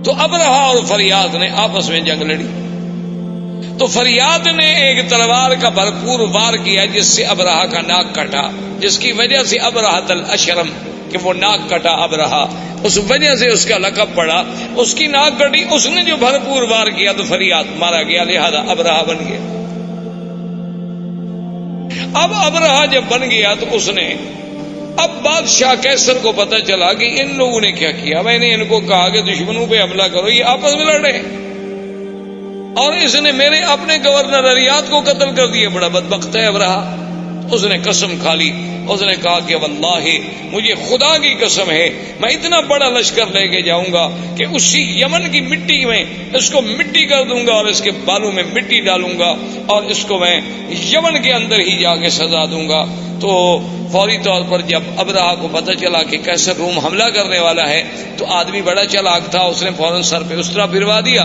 تو ابرہہ اور فریاد نے آپس میں جنگ لڑی۔ تو فریاد نے ایک تلوار کا بھرپور وار کیا جس سے ابرہہ کا ناک کٹا، جس کی وجہ سے ابرہۃ الاشرم، کہ وہ ناک کٹا ابرہہ، اس وجہ سے اس کا لقب پڑا، اس کی ناک کٹی۔ اس نے جو بھرپور وار کیا تو فریاد مارا گیا، لہذا ابرہہ بن گیا۔ اب ابرہہ جب بن گیا تو اس نے، اب بادشاہ قیصر کو پتہ چلا کہ ان لوگوں نے کیا کیا، میں نے ان کو کہا کہ دشمنوں پہ حملہ کرو، یہ آپس میں لڑے، اور اس نے میرے اپنے گورنر اریاد کو قتل کر دیا، بڑا بدبخت ہے ابرہہ۔ اس نے قسم کھا لی، اس نے کہا کہ واللہ مجھے خدا کی قسم ہے میں اتنا بڑا لشکر لے کے جاؤں گا کہ اسی یمن کی مٹی میں اس کو مٹی کر دوں گا اور اس کے بالوں میں مٹی ڈالوں گا اور اس کو میں یمن کے اندر ہی جا کے سزا دوں گا۔ تو فوری طور پر جب ابرہہ کو پتہ چلا کہ قیصر روم حملہ کرنے والا ہے تو آدمی بڑا چالاک تھا، اس نے فوراً سر پہ اسطرہ پھروا دیا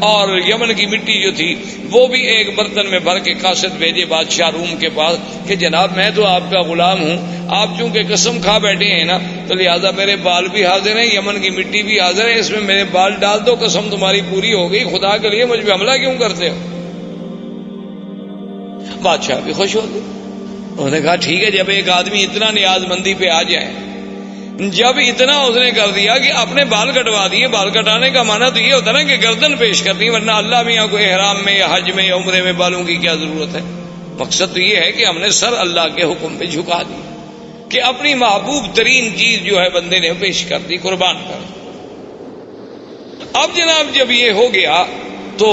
اور یمن کی مٹی جو تھی وہ بھی ایک برتن میں بھر کے قاصد بھیجے بادشاہ روم کے پاس کہ جناب میں تو آپ کا غلام ہوں، آپ چونکہ قسم کھا بیٹھے ہیں نا تو لہذا میرے بال بھی حاضر ہیں، یمن کی مٹی بھی حاضر ہے، اس میں میرے بال ڈال دو، قسم تمہاری پوری ہو گئی، خدا کے لیے مجھ پہ حملہ کیوں کرتے ہو؟ بادشاہ بھی خوش ہو گئے، انہوں نے کہا ٹھیک ہے، جب ایک آدمی اتنا نیاز مندی پہ آ جائے، جب اتنا اس نے کر دیا کہ اپنے بال کٹوا دیے، بال کٹانے کا معنی تو یہ ہوتا نا کہ گردن پیش کرنی، ورنہ اللہ میاں کو احرام میں یا حج میں یا عمرے میں بالوں کی کیا ضرورت ہے؟ مقصد تو یہ ہے کہ ہم نے سر اللہ کے حکم پہ جھکا دی کہ اپنی محبوب ترین چیز جو ہے بندے نے پیش کر دی، قربان کر دی۔ اب جناب جب یہ ہو گیا تو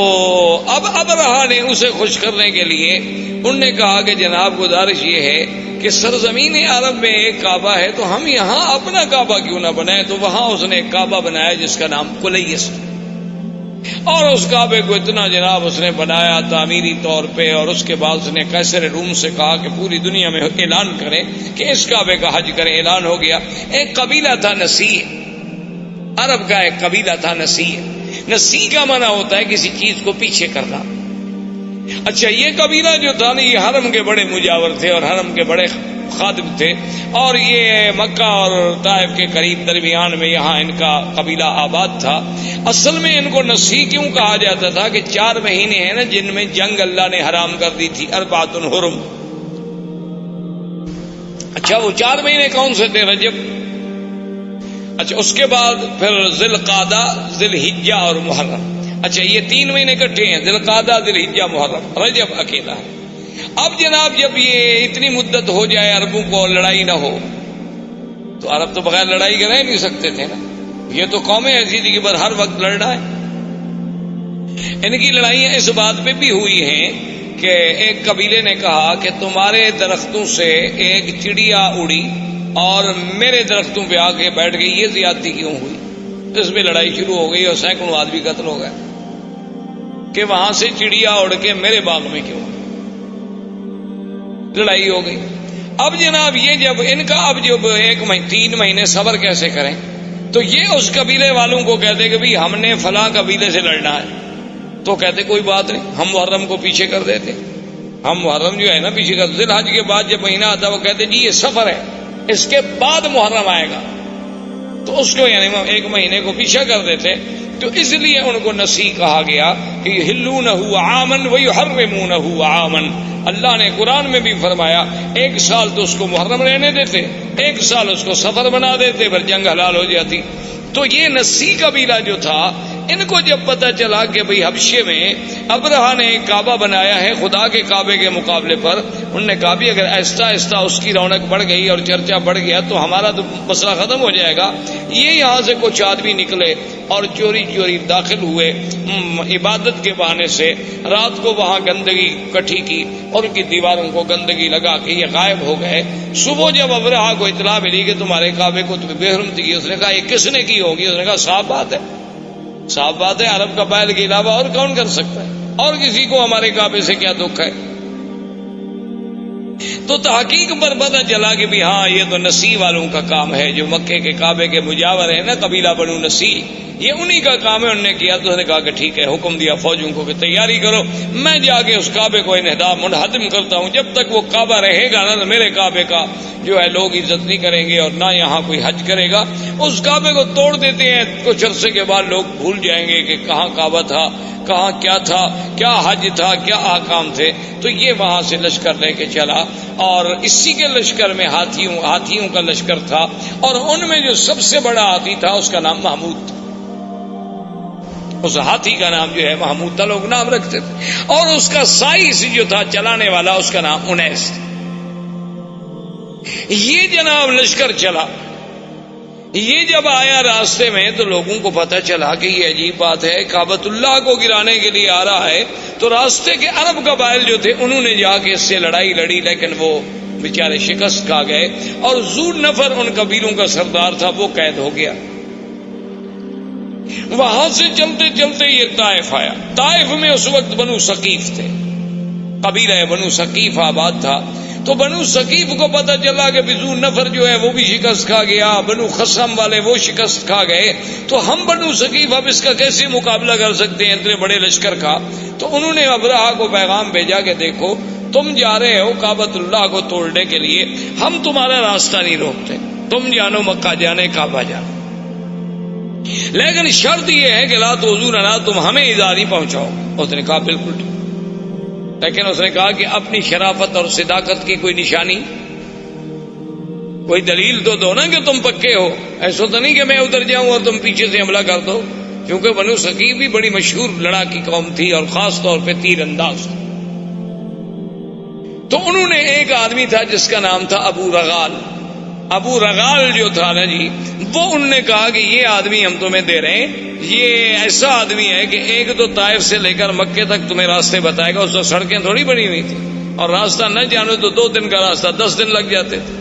اب ابرہہ نے اسے خوش کرنے کے لیے انہوں نے کہا کہ جناب گزارش یہ ہے کہ سرزمین عرب میں ایک کعبہ ہے تو ہم یہاں اپنا کعبہ کیوں نہ بنائیں؟ تو وہاں اس نے ایک کعبہ بنایا جس کا نام کلیس، اور اس کعبے کو اتنا جناب اس نے بنایا تعمیری طور پہ، اور اس کے بعد اس نے قیصر روم سے کہا کہ پوری دنیا میں اعلان کریں کہ اس کعبے کا حج کریں۔ اعلان ہو گیا۔ ایک قبیلہ تھا نسیع، عرب کا ایک قبیلہ تھا نسیع۔ نسیع کا معنی ہوتا ہے کسی چیز کو پیچھے کرنا۔ اچھا یہ قبیلہ جو تھا نا یہ حرم کے بڑے مجاور تھے اور حرم کے بڑے خادم تھے، اور یہ مکہ اور طائف کے قریب درمیان میں یہاں ان کا قبیلہ آباد تھا۔ اصل میں ان کو نسی کیوں کہا جاتا تھا کہ 4 مہینے ہیں نا جن میں جنگ اللہ نے حرام کر دی تھی، اربعۃ حرم۔ اچھا وہ 4 مہینے کون سے تھے؟ رجب، اچھا اس کے بعد پھر ذی القعدہ، ذی الحجہ اور محرم۔ اچھا یہ 3 مہینے اکٹھے ہیں، ذی القعدہ، ذی الحجہ، محرم، رجب اکیلا ہے۔ اب جناب جب یہ اتنی مدت ہو جائے عربوں کو لڑائی نہ ہو، تو عرب تو بغیر لڑائی کے رہ نہیں سکتے تھے نا، یہ تو قومیں ایسی تھی کہ بس ہر وقت لڑنا ہے۔ ان کی لڑائیاں اس بات پہ بھی ہوئی ہیں کہ ایک قبیلے نے کہا کہ تمہارے درختوں سے ایک چڑیا اڑی اور میرے درختوں پہ آ کے بیٹھ گئی، یہ زیادتی کیوں ہوئی؟ اس میں لڑائی شروع ہو گئی اور سینکڑوں آدمی قتل ہو گئے کہ وہاں سے چڑیا اڑ کے میرے باغ میں کیوں، لڑائی ہو گئی۔ اب جناب یہ جب ان کا اب جب 3 مہینے صبر کیسے کریں، تو یہ اس قبیلے والوں کو کہتے کہ بھئی ہم نے فلاں قبیلے سے لڑنا ہے، تو کہتے کوئی بات نہیں، ہم محرم کو پیچھے کر دیتے، ہم محرم جو ہے نا پیچھے کر، ذی الحج کے بعد جب مہینہ آتا وہ کہتے جی یہ سفر ہے، اس کے بعد محرم آئے گا، تو اس کو یعنی 1 مہینے کو پیچھے کر دیتے۔ تو اس لیے ان کو نسی کہا گیا کہ یحلونہ عاما ویحرمونہ عاما۔ اللہ نے قرآن میں بھی فرمایا 1 سال تو اس کو محرم رہنے دیتے، 1 سال اس کو سفر بنا دیتے، پھر جنگ حلال ہو جاتی۔ تو یہ نسی قبیلہ جو تھا، ان کو جب پتہ چلا کہ بھئی حبشے میں ابرہہ نے ایک کعبہ بنایا ہے خدا کے کعبے کے مقابلے پر، انہوں نے کہا بھی اگر آہستہ آہستہ اس کی رونق بڑھ گئی اور چرچا بڑھ گیا تو ہمارا تو مسئلہ ختم ہو جائے گا۔ یہ یہاں سے کچھ آدمی نکلے اور چوری چوری داخل ہوئے، عبادت کے بہانے سے رات کو وہاں گندگی کٹھی کی اور ان کی دیواروں کو گندگی لگا کے یہ غائب ہو گئے۔ صبح جب ابرہہ کو اطلاع ملی کہ تمہارے کعبے کو تمہیں بے حرمتی کی، اس نے کہا یہ کس نے کی ہوگی؟ اس نے کہا صاف بات ہے، صاف بات ہے، عرب قبائل کے علاوہ اور کون کر سکتا ہے، اور کسی کو ہمارے کعبے سے کیا دکھ ہے؟ تو تحقیق پر پتہ چلا کہ بھی ہاں یہ تو نسی والوں کا کام ہے، جو مکے کے کعبے کے مجاور ہیں نا، قبیلہ بنو نسی، یہ انہی کا کام ہے۔ انہوں نے کیا تو انہوں نے کہا کہ ٹھیک ہے، حکم دیا فوجوں کو کہ تیاری کرو، میں جا کے اس کعبے کو منہدم کرتا ہوں، جب تک وہ کعبہ رہے گا نا میرے کعبے کا جو ہے لوگ عزت نہیں کریں گے اور نہ یہاں کوئی حج کرے گا۔ اس کعبے کو توڑ دیتے ہیں، کچھ عرصے کے بعد لوگ بھول جائیں گے کہ کہاں کعبہ تھا، کہاں کیا تھا، کیا حج تھا، کیا احکام تھے۔ تو یہ وہاں سے لشکر لے کے چلا، اور اسی کے لشکر میں ہاتھیوں کا لشکر تھا، اور ان میں جو سب سے بڑا ہاتھی تھا اس کا نام محمود تھا۔ اس ہاتھی کا نام جو ہے محمود تھا، لوگ نام رکھتے تھے، اور اس کا سائز جو تھا چلانے والا اس کا نام انیس تھا۔ یہ جناب لشکر چلا، یہ جب آیا راستے میں تو لوگوں کو پتہ چلا کہ یہ عجیب بات ہے، کعبۃ اللہ کو گرانے کے لیے آ رہا ہے۔ تو راستے کے عرب قبائل جو تھے انہوں نے جا کے اس سے لڑائی لڑی، لیکن وہ بیچارے شکست کھا گئے، اور ذو نفر ان قبیلوں کا سردار تھا وہ قید ہو گیا۔ وہاں سے چلتے چلتے یہ طائف آیا۔ طائف میں اس وقت بنو ثقیف تھے، قبیلہ بنو ثقیف آباد تھا۔ تو بنو ثقیف کو پتہ چلا کہ ذو نفر جو ہے وہ بھی شکست کھا گیا، بنو خصم والے وہ شکست کھا گئے، تو ہم بنو ثقیف اب اس کا کیسے مقابلہ کر سکتے ہیں اتنے بڑے لشکر کا؟ تو انہوں نے ابرہہ کو پیغام بھیجا کہ دیکھو تم جا رہے ہو کعبۃ اللہ کو توڑنے کے لیے، ہم تمہارا راستہ نہیں روکتے، تم جانو مکہ جانے، کعبہ جانے، لیکن شرط یہ ہے کہ لا تؤذوننا، تم ہمیں ایذا نہیں پہنچاؤ۔ اس نے کہا بالکل ٹھیک، لیکن اس نے کہا کہ اپنی شرافت اور صداقت کی کوئی نشانی، کوئی دلیل تو دو نا کہ تم پکے ہو، ایسا تو نہیں کہ میں ادھر جاؤں اور تم پیچھے سے حملہ کر دو، کیونکہ بنو ثقیف بھی بڑی مشہور لڑاکی قوم تھی اور خاص طور پہ تیر انداز۔ تو انہوں نے ایک آدمی تھا جس کا نام تھا ابو رغال، ابو رغال جو تھا نا جی، وہ انہوں نے کہا کہ یہ آدمی ہم تمہیں دے رہے ہیں، یہ ایسا آدمی ہے کہ ایک تو طائف سے لے کر مکے تک تمہیں راستے بتائے گا، اس وقت سڑکیں تھوڑی بنی ہوئی تھی، اور راستہ نہ جانو تو 2 دن کا راستہ 10 دن لگ جاتے تھے،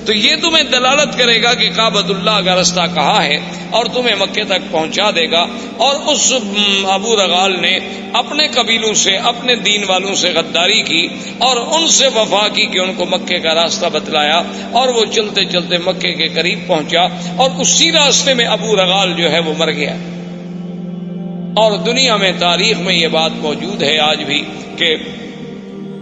تو یہ تمہیں دلالت کرے گا کہ کعبۃ اللہ کا راستہ کہاں ہے اور تمہیں مکے تک پہنچا دے گا۔ اور اس ابو رغال نے اپنے قبیلوں سے، اپنے دین والوں سے غداری کی اور ان سے وفا کی کہ ان کو مکے کا راستہ بتلایا، اور وہ چلتے چلتے مکے کے قریب پہنچا، اور اسی راستے میں ابو رغال جو ہے وہ مر گیا۔ اور دنیا میں تاریخ میں یہ بات موجود ہے آج بھی کہ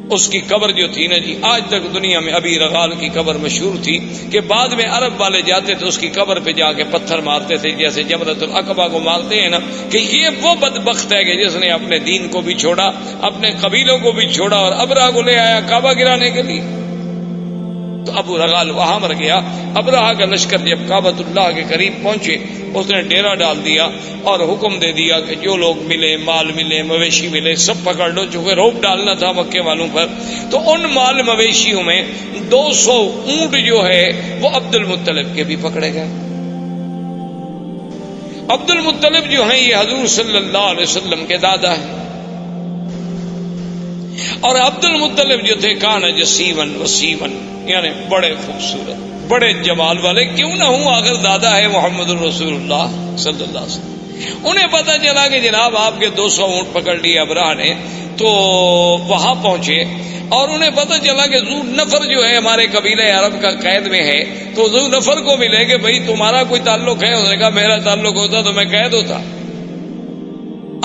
اس کی قبر جو تھی نا جی، آج تک دنیا میں ابی رغال کی قبر مشہور تھی کہ بعد میں عرب والے جاتے تھے اس کی قبر پہ جا کے پتھر مارتے تھے، جیسے جمرۃ العقبہ کو مارتے ہیں نا، کہ یہ وہ بدبخت ہے کہ جس نے اپنے دین کو بھی چھوڑا، اپنے قبیلوں کو بھی چھوڑا اور ابرہہ کو لے آیا کعبہ گرانے کے لیے۔ تو ابو رغال وہاں مر گیا۔ ابرہہ کا لشکر جب کعبۃ اللہ کے قریب پہنچے، اس نے ڈیرا ڈال دیا اور حکم دے دیا کہ جو لوگ ملے، مال ملے، مویشی ملے، سب پکڑ لو، چونکہ روب ڈالنا تھا مکے والوں پر۔ تو ان مال مویشیوں میں 200 اونٹ جو ہے وہ عبد المطلب کے بھی پکڑے گئے۔ عبد المطلب جو ہیں یہ حضور صلی اللہ علیہ وسلم کے دادا ہیں، اور عبد المطلب جو تھے کان جسیمن وسیمن، یعنی بڑے خوبصورت، بڑے جمال والے، کیوں نہ ہوں اگر دادا ہے محمد الرسول اللہ صلی اللہ علیہ وسلم۔ انہیں پتہ چلا کہ جناب آپ کے 200 اونٹ پکڑ لیے ابرہہ نے، تو وہاں پہنچے اور انہیں پتہ چلا کہ ذو نفر جو ہے ہمارے قبیلہ عرب کا قید میں ہے، تو ذو نفر کو ملے کہ بھئی تمہارا کوئی تعلق ہے؟ اس نے کہا میرا تعلق ہوتا تو میں قید ہوتا،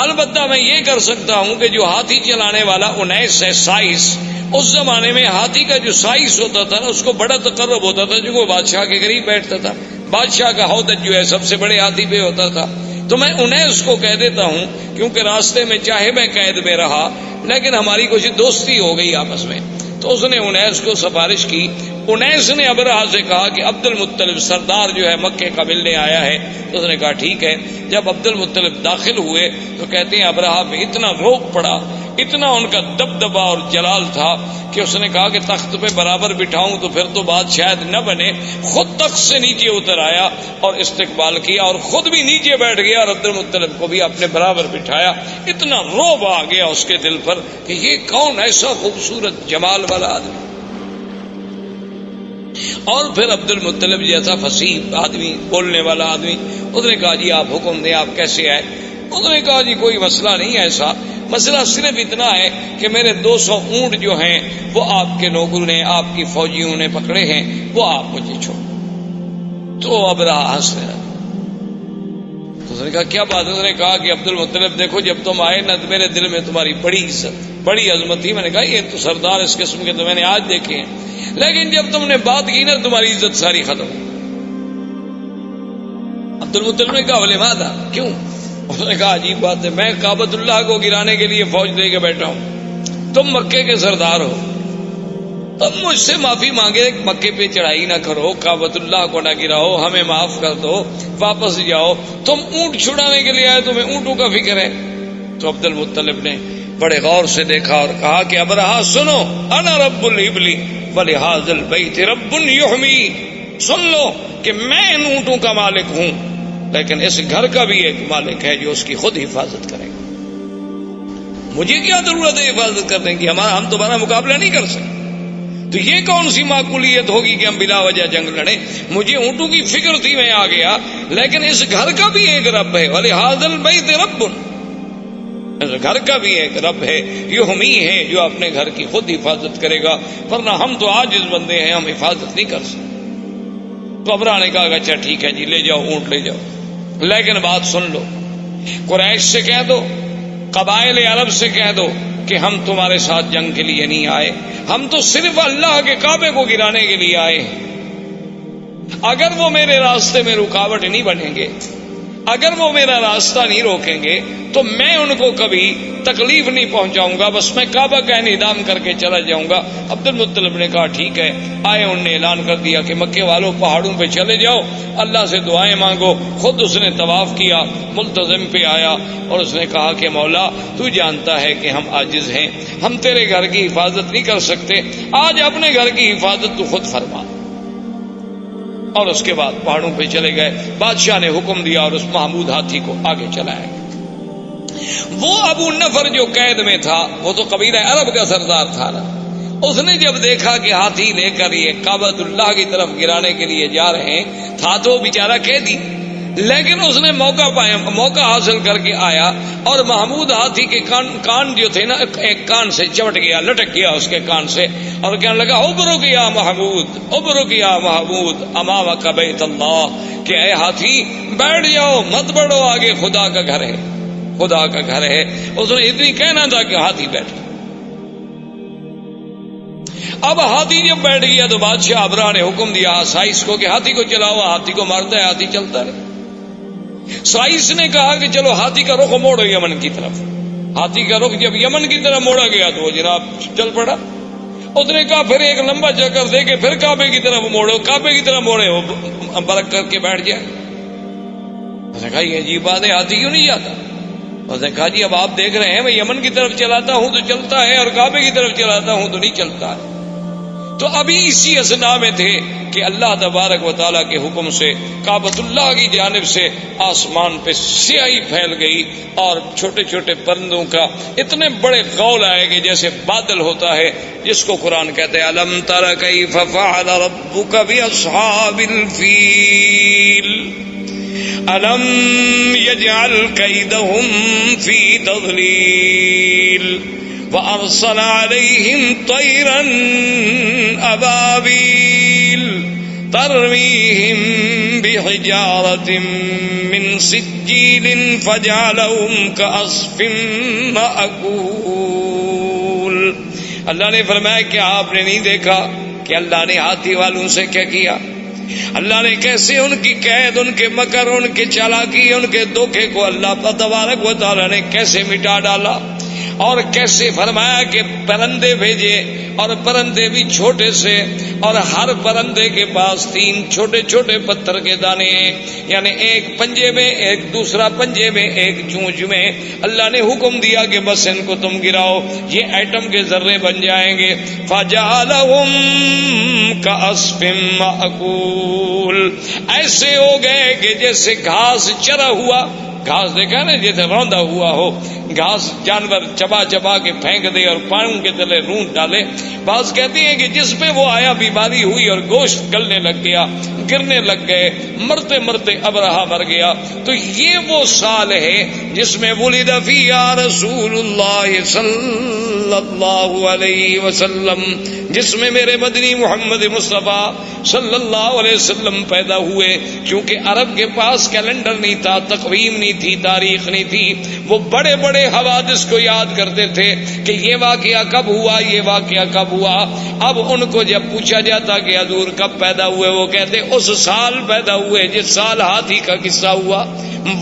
البتہ میں یہ کر سکتا ہوں کہ جو ہاتھی چلانے والا انیس ہے، سائس، اس زمانے میں ہاتھی کا جو سائس ہوتا تھا نا، اس کو بڑا تقرب ہوتا تھا، جو وہ بادشاہ کے قریب بیٹھتا تھا، بادشاہ کا ہودج جو ہے سب سے بڑے ہاتھی پہ ہوتا تھا، تو میں انیس کو کہہ دیتا ہوں، کیونکہ راستے میں چاہے میں قید میں رہا لیکن ہماری کچھ دوستی ہو گئی آپس میں۔ تو اس نے انیس کو سفارش کی۔ انیس نے ابرہہ سے کہا کہ عبد المطلب سردار جو ہے مکے کا ملنے آیا ہے، تو اس نے کہا ٹھیک ہے۔ جب عبد المطلب داخل ہوئے تو کہتے ہیں ابرہہ پہ اتنا روب پڑا، اتنا ان کا دبدبا اور جلال تھا کہ اس نے کہا کہ تخت پہ برابر بٹھاؤں تو پھر تو بات شاید نہ بنے، خود تخت سے نیچے اتر آیا اور استقبال کیا اور خود بھی نیچے بیٹھ گیا اور عبد المطلب کو بھی اپنے برابر بٹھایا۔ اتنا روب آ گیا اس کے دل پر کہ یہ کون ایسا خوبصورت جمال والا آدمی۔ اور پھر عبد المطلب جیسا فصیح آدمی، بولنے والا آدمی، اس نے کہا جی آپ حکم دیں، آپ کیسے آئے؟ اس نے کہا جی کوئی مسئلہ نہیں ایسا، مسئلہ صرف اتنا ہے کہ میرے 200 اونٹ جو ہیں وہ آپ کے نوکروں نے، آپ کی فوجیوں نے پکڑے ہیں، وہ آپ مجھے چھوڑ۔ تو ابرہہ ہنسنے لگا۔ تو اس نے کہا کیا بات ہے؟ اس نے کہا کہ عبد المطلب دیکھو جب تم آئے نا تو میرے دل میں تمہاری بڑی عزت، بڑی عظمت تھی۔ میں نے کہا یہ تو سردار اس قسم کے تو میں نے آج دیکھے ہیں، لیکن جب تم نے بات کی نا تمہاری عزت ساری ختم۔ عبد المطلب نے کہا بولے ماذا، کیوں؟ اس نے کہا عجیب بات ہے، میں کعبۃ اللہ کو گرانے کے لیے فوج دے کے بیٹھا ہوں، تم مکے کے سردار ہو، تم مجھ سے معافی مانگے، مکے پہ چڑھائی نہ کرو، کعبۃ اللہ کو نہ گراؤ، ہمیں معاف کر دو، واپس جاؤ، تم اونٹ چھڑانے کے لیے آئے، تمہیں اونٹوں کا فکر ہے۔ تو عبد المطلب نے بڑے غور سے دیکھا اور کہا کہ ابرہہ سنو، انا رب الابل ولہذا البیت رب یحمی، سن لو کہ میں ان اونٹوں کا مالک ہوں، لیکن اس گھر کا بھی ایک مالک ہے جو اس کی خود حفاظت کرے گا۔ مجھے کیا ضرورت ہے حفاظت کرنے کی؟ ہم تمہارا مقابلہ نہیں کر سکتے، تو یہ کون سی معقولیت ہوگی کہ ہم بلا وجہ جنگ لڑیں؟ مجھے اونٹوں کی فکر تھی، میں آ گیا، لیکن اس گھر کا بھی ایک رب ہے، ولہذا البیت رب، اس گھر کا بھی ایک رب ہے، یحمی ہے جو اپنے گھر کی خود حفاظت کرے گا، ورنہ ہم تو عاجز بندے ہیں، ہم حفاظت نہیں کر سکتے۔ تو ابرہہ نے کہا اچھا ٹھیک ہے جی، لے جاؤ اونٹ لے جاؤ، لیکن بات سن لو، قریش سے کہہ دو، قبائل عرب سے کہہ دو کہ ہم تمہارے ساتھ جنگ کے لیے نہیں آئے، ہم تو صرف اللہ کے کعبے کو گرانے کے لیے آئے ہیں۔ اگر وہ میرے راستے میں رکاوٹ نہیں بنیں گے، اگر وہ میرا راستہ نہیں روکیں گے تو میں ان کو کبھی تکلیف نہیں پہنچاؤں گا، بس میں کعبہ کا انہدام کر کے چلا جاؤں گا۔ عبد المطلب نے کہا ٹھیک ہے، آئے، انہوں نے اعلان کر دیا کہ مکے والوں پہاڑوں پہ چلے جاؤ، اللہ سے دعائیں مانگو۔ خود اس نے طواف کیا، ملتزم پہ آیا اور اس نے کہا کہ مولا تو جانتا ہے کہ ہم عاجز ہیں، ہم تیرے گھر کی حفاظت نہیں کر سکتے، آج اپنے گھر کی حفاظت تو خود فرما۔ اور اس کے بعد پہاڑوں پہ چلے گئے، بادشاہ نے حکم دیا اور اس محمود ہاتھی کو آگے چلایا گیا۔ وہ ابو نفر جو قید میں تھا، وہ تو قبیلہ عرب کا سردار تھا نا، اس نے جب دیکھا کہ ہاتھی لے کر یہ کعبۃ اللہ کی طرف گرانے کے لیے جا رہے ہیں، تھا تو بیچارہ قیدی، لیکن اس نے موقع حاصل کر کے آیا اور محمود ہاتھی کے کان جو تھے نا، ایک کان سے چمٹ گیا، لٹک گیا اس کے کان سے، اور کہنے لگا ابرک یا محمود، ابرک یا محمود امامک بیت اللہ، کہ اے ہاتھی بیٹھ جاؤ، مت بڑھو، آگے خدا کا گھر ہے، خدا کا گھر ہے۔ اس نے اتنی کہنا تھا کہ ہاتھی بیٹھ گیا۔ اب ہاتھی جب بیٹھ گیا تو بادشاہ ابرا نے حکم دیا سائس کو کہ ہاتھی کو چلاؤ. ہاتھی کو مارتا ہے, ہاتھی چلتا رہے. سائس نے کہا کہ چلو ہاتھی کا رخ موڑو یمن کی طرف. ہاتھی کا رخ جب یمن کی طرف موڑا گیا تو وہ جناب چل پڑا. اس نے کہا پھر ایک لمبا چکر دے کے پھر کعبے کی طرف موڑو. کعبے کی طرف موڑے وہ برک کر کے بیٹھ جائے. اس نے کہا یہ عجیب بات ہے, ہاتھی کیوں نہیں جاتا؟ اس نے کہا جی اب آپ دیکھ رہے ہیں میں یمن کی طرف چلاتا ہوں تو چلتا ہے اور کعبے کی طرف چلاتا ہوں تو نہیں چلتا ہے. تو ابھی اسی اسنا میں تھے کہ اللہ تبارک و تعالیٰ کے حکم سے کعبۃ اللہ کی جانب سے آسمان پہ سیاہی پھیل گئی اور چھوٹے چھوٹے پرندوں کا اتنے بڑے غول آئے کہ جیسے بادل ہوتا ہے, جس کو قرآن کہتے ہیں الم تر کیف فعل ربک باصحاب الفیل الم یجعل کیدہم فی تضلیل وَأَرْسَلَ عَلَيْهِمْ طَيْرًا أَبَابِيلَ تَرْمِيهِمْ بِحِجَارَةٍ مِّن سِجِّيلٍ فَجَعَلَهُمْ كَعَصْفٍ مَّأْكُولٍ. اللہ نے فرمایا کہ آپ نے نہیں دیکھا کہ اللہ نے ہاتھی والوں سے کیا کیا؟ اللہ نے کیسے ان کی قید, ان کے مکر, ان کے چالاکی, ان کے دھوکے کو اللہ تبارک و تعالیٰ نے کیسے مٹا ڈالا, اور کیسے فرمایا کہ پرندے بھیجے اور پرندے بھی چھوٹے سے, اور ہر پرندے کے پاس 3 چھوٹے چھوٹے پتھر کے دانے ہیں, یعنی ایک پنجے میں ایک, دوسرا پنجے میں ایک, چونچ میں. اللہ نے حکم دیا کہ بس ان کو تم گراؤ, یہ ایٹم کے ذرے بن جائیں گے. فَجَعَلَهُمْ كَعَصْفٍ مَّأْكُولٍ, ایسے ہو گئے کہ جیسے گھاس چرا ہوا, گھاس دیکھا نا جیسے روندا ہوا ہو, گھاس جانور چبا چبا کے پھینک دے اور پاؤں کے تلے رونٹ ڈالے. بعض کہتے ہیں کہ جس پہ وہ آیا بیماری ہوئی اور گوشت گلنے لگ گیا, گرنے لگ گئے, مرتے مرتے ابرہا مر گیا. تو یہ وہ سال ہے جس میں ولد فیہا رسول اللہ صلی اللہ علیہ وسلم, جس میں میرے مدنی محمد مصطفیٰ صلی اللہ علیہ وسلم پیدا ہوئے. کیونکہ عرب کے پاس کیلنڈر نہیں تھا, تقویم نہیں تھی, تاریخ نہیں تھی. وہ بڑے بڑے حوادث کو یاد کرتے تھے کہ یہ واقعہ کب ہوا, یہ واقعہ کب ہوا. اب ان کو جب پوچھا جاتا کہ حضور کب پیدا ہوئے, وہ کہتے اس سال پیدا ہوئے جس سال ہاتھی کا قصہ ہوا,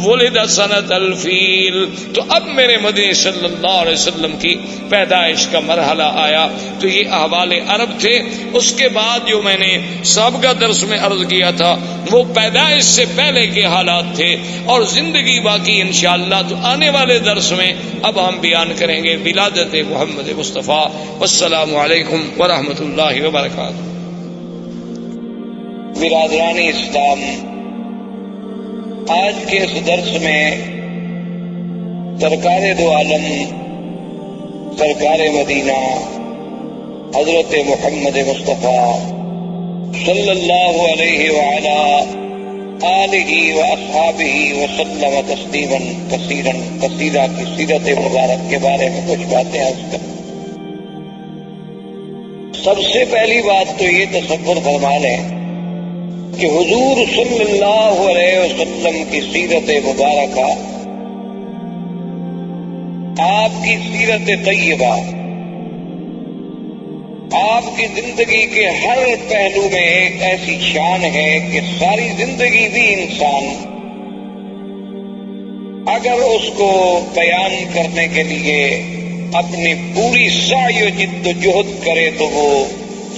ولد سنۃ الفیل. تو اب میرے مدنی صلی اللہ علیہ وسلم کی پیدائش کا مرحلہ آیا. تو یہ احوال عرب تھے. اس کے بعد جو میں نے سابقہ درس میں عرض کیا تھا وہ پیدائش سے پہلے کے حالات تھے, اور زندگی باقی انشاءاللہ تو آنے والے درس میں اب ہم بیان کریں گے ولادت محمد مصطفیٰ. والسلام علیکم ورحمۃ اللہ وبرکاتہ. برادران اسلام, آج کے اس درس میں سرکار دو عالم سرکار مدینہ حضرت محمد مصطفیٰ صلی اللہ علیہ وعلی آلہ واصحابہ وسلم تسلیما کثیرا کثیرا کی سیرت مبارک کے بارے میں کچھ باتیں عرض کریں. سب سے پہلی بات تو یہ تصور فرما لیں کہ حضور صلی اللہ علیہ وسلم کی سیرت مبارکہ, آپ کی سیرت طیبہ, آپ کی زندگی کے ہر پہلو میں ایک ایسی شان ہے کہ ساری زندگی بھی انسان اگر اس کو بیان کرنے کے لیے اپنی پوری سعی و جد و جہد کرے تو وہ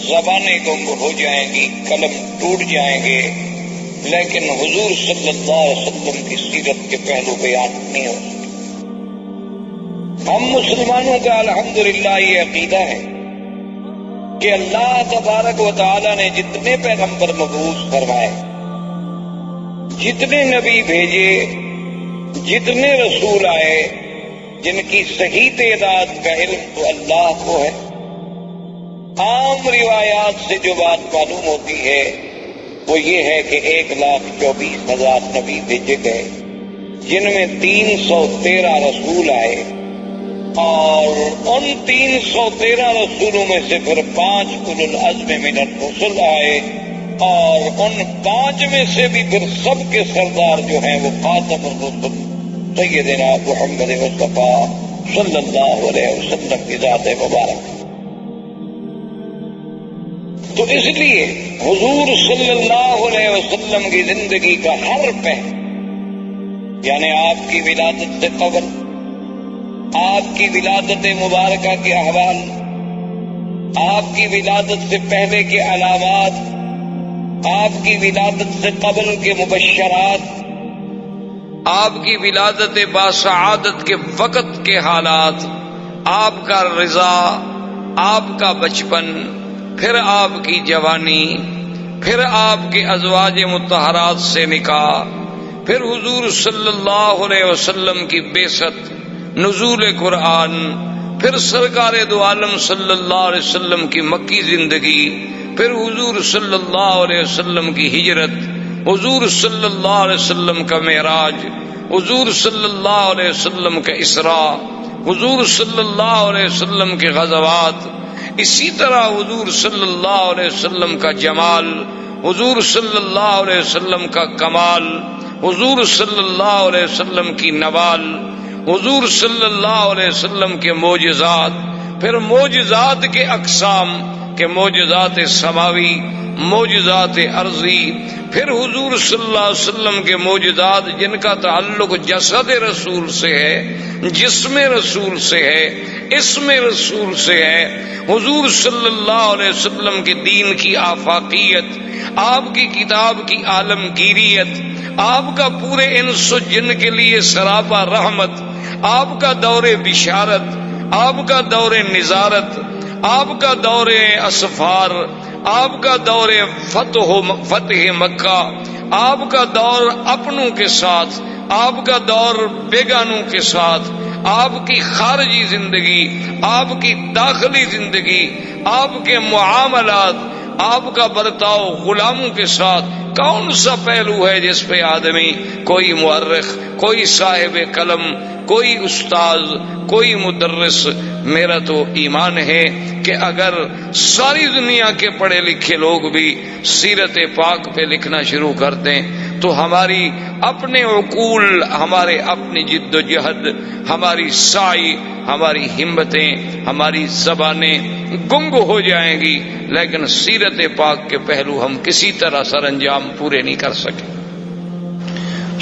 زبانیں گم ہو جائیں گی, قلم ٹوٹ جائیں گے, لیکن حضور صلی اللہ علیہ وسلم کی سیرت کے پہلو بیان نہیں ہو سکتے. ہم مسلمانوں کا الحمدللہ یہ عقیدہ ہے کہ اللہ تبارک و تعالی نے جتنے پیغمبر مبعوث فرمائے, جتنے نبی بھیجے, جتنے رسول آئے, جن کی صحیح تعداد کا علم تو اللہ کو ہے. عام روایات سے جو بات معلوم ہوتی ہے وہ یہ ہے کہ 1,24,000 نبی بھیجے گئے, جن میں 313 رسول آئے, اور ان 313 رسولوں میں سے پھر 5 اولو العزم من الرسل آئے, اور ان 5 میں سے بھی پھر سب کے سردار جو ہیں وہ خاتم الرسل سیدنا محمد مصطفیٰ صلی اللہ علیہ وسلم کی ذات مبارک. تو اس لیے حضور صلی اللہ علیہ وسلم کی زندگی کا ہر پہلو، یعنی آپ کی ولادت سے قبل، آپ کی ولادت مبارکہ کے احوال، آپ کی ولادت سے پہلے کے علامات، آپ کی ولادت سے قبل کے مبشرات، آپ کی ولادت باسعادت کے وقت کے حالات، آپ کا رضا، آپ کا بچپن، پھر آپ کی جوانی، پھر آپ کے ازواج مطہرات سے نکاح، پھر حضور صلی اللہ علیہ وسلم کی بعثت، نزول قرآن، پھر سرکار دو عالم صلی اللہ علیہ وسلم کی مکی زندگی، پھر حضور صلی اللہ علیہ وسلم کی ہجرت، حضور صلی اللہ علیہ وسلم کا معراج، حضور صلی اللہ علیہ وسلم کا اسراء، حضور صلی اللہ علیہ وسلم کے غزوات، اسی طرح حضور صلی اللہ علیہ وسلم کا جمال، حضور صلی اللہ علیہ وسلم کا کمال، حضور صلی اللہ علیہ وسلم کی نوال، حضور صلی اللہ علیہ وسلم کے معجزات، پھر معجزات کے اقسام کے معجزات سماوی، معجزات ارضی، پھر حضور صلی اللہ علیہ وسلم کے معجزات جن کا تعلق جسد رسول سے ہے، جسم رسول سے ہے، اسم رسول سے ہے، حضور صلی اللہ علیہ وسلم کے دین کی آفاقیت، آپ کی کتاب کی عالمگیریت، آپ کا پورے انس و جن کے لیے سراپا رحمت، آپ کا دور بشارت، آپ کا دور نظارت، آپ کا دور اسفار، آپ کا دور فتح مکہ، آپ کا دور اپنوں کے ساتھ، آپ کا دور بیگانوں کے ساتھ، آپ کی خارجی زندگی، آپ کی داخلی زندگی، آپ کے معاملات، آپ کا برتاؤ غلاموں کے ساتھ، کون سا پہلو ہے جس پہ آدمی، کوئی مورخ، کوئی صاحب قلم، کوئی استاذ، کوئی مدرس، میرا تو ایمان ہے کہ اگر ساری دنیا کے پڑھے لکھے لوگ بھی سیرت پاک پہ لکھنا شروع کر دیں تو ہماری اپنے عقول، ہمارے اپنی جد و جہد، ہماری سعی، ہماری ہمتیں، ہماری زبانیں گنگ ہو جائیں گی، لیکن سیرت پاک کے پہلو ہم کسی طرح سر انجام پورے نہیں کر سکے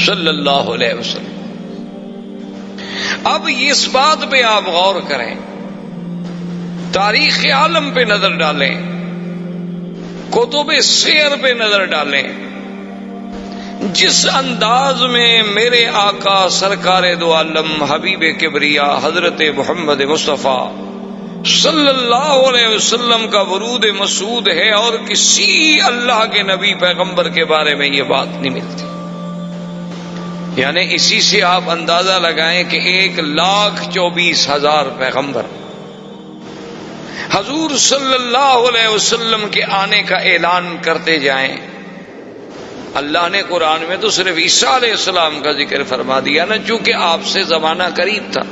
صلی اللہ علیہ وسلم۔ اب اس بات پہ آپ غور کریں، تاریخ عالم پہ نظر ڈالیں، کتب سیر پہ نظر ڈالیں، جس انداز میں میرے آقا سرکار دو عالم حبیب کبریا حضرت محمد مصطفیٰ صلی اللہ علیہ وسلم کا ورود مسعود ہے، اور کسی اللہ کے نبی پیغمبر کے بارے میں یہ بات نہیں ملتی۔ یعنی اسی سے آپ اندازہ لگائیں کہ 1,24,000 پیغمبر حضور صلی اللہ علیہ وسلم کے آنے کا اعلان کرتے جائیں۔ اللہ نے قرآن میں تو صرف عیسیٰ علیہ السلام کا ذکر فرما دیا نا، چونکہ آپ سے زمانہ قریب تھا،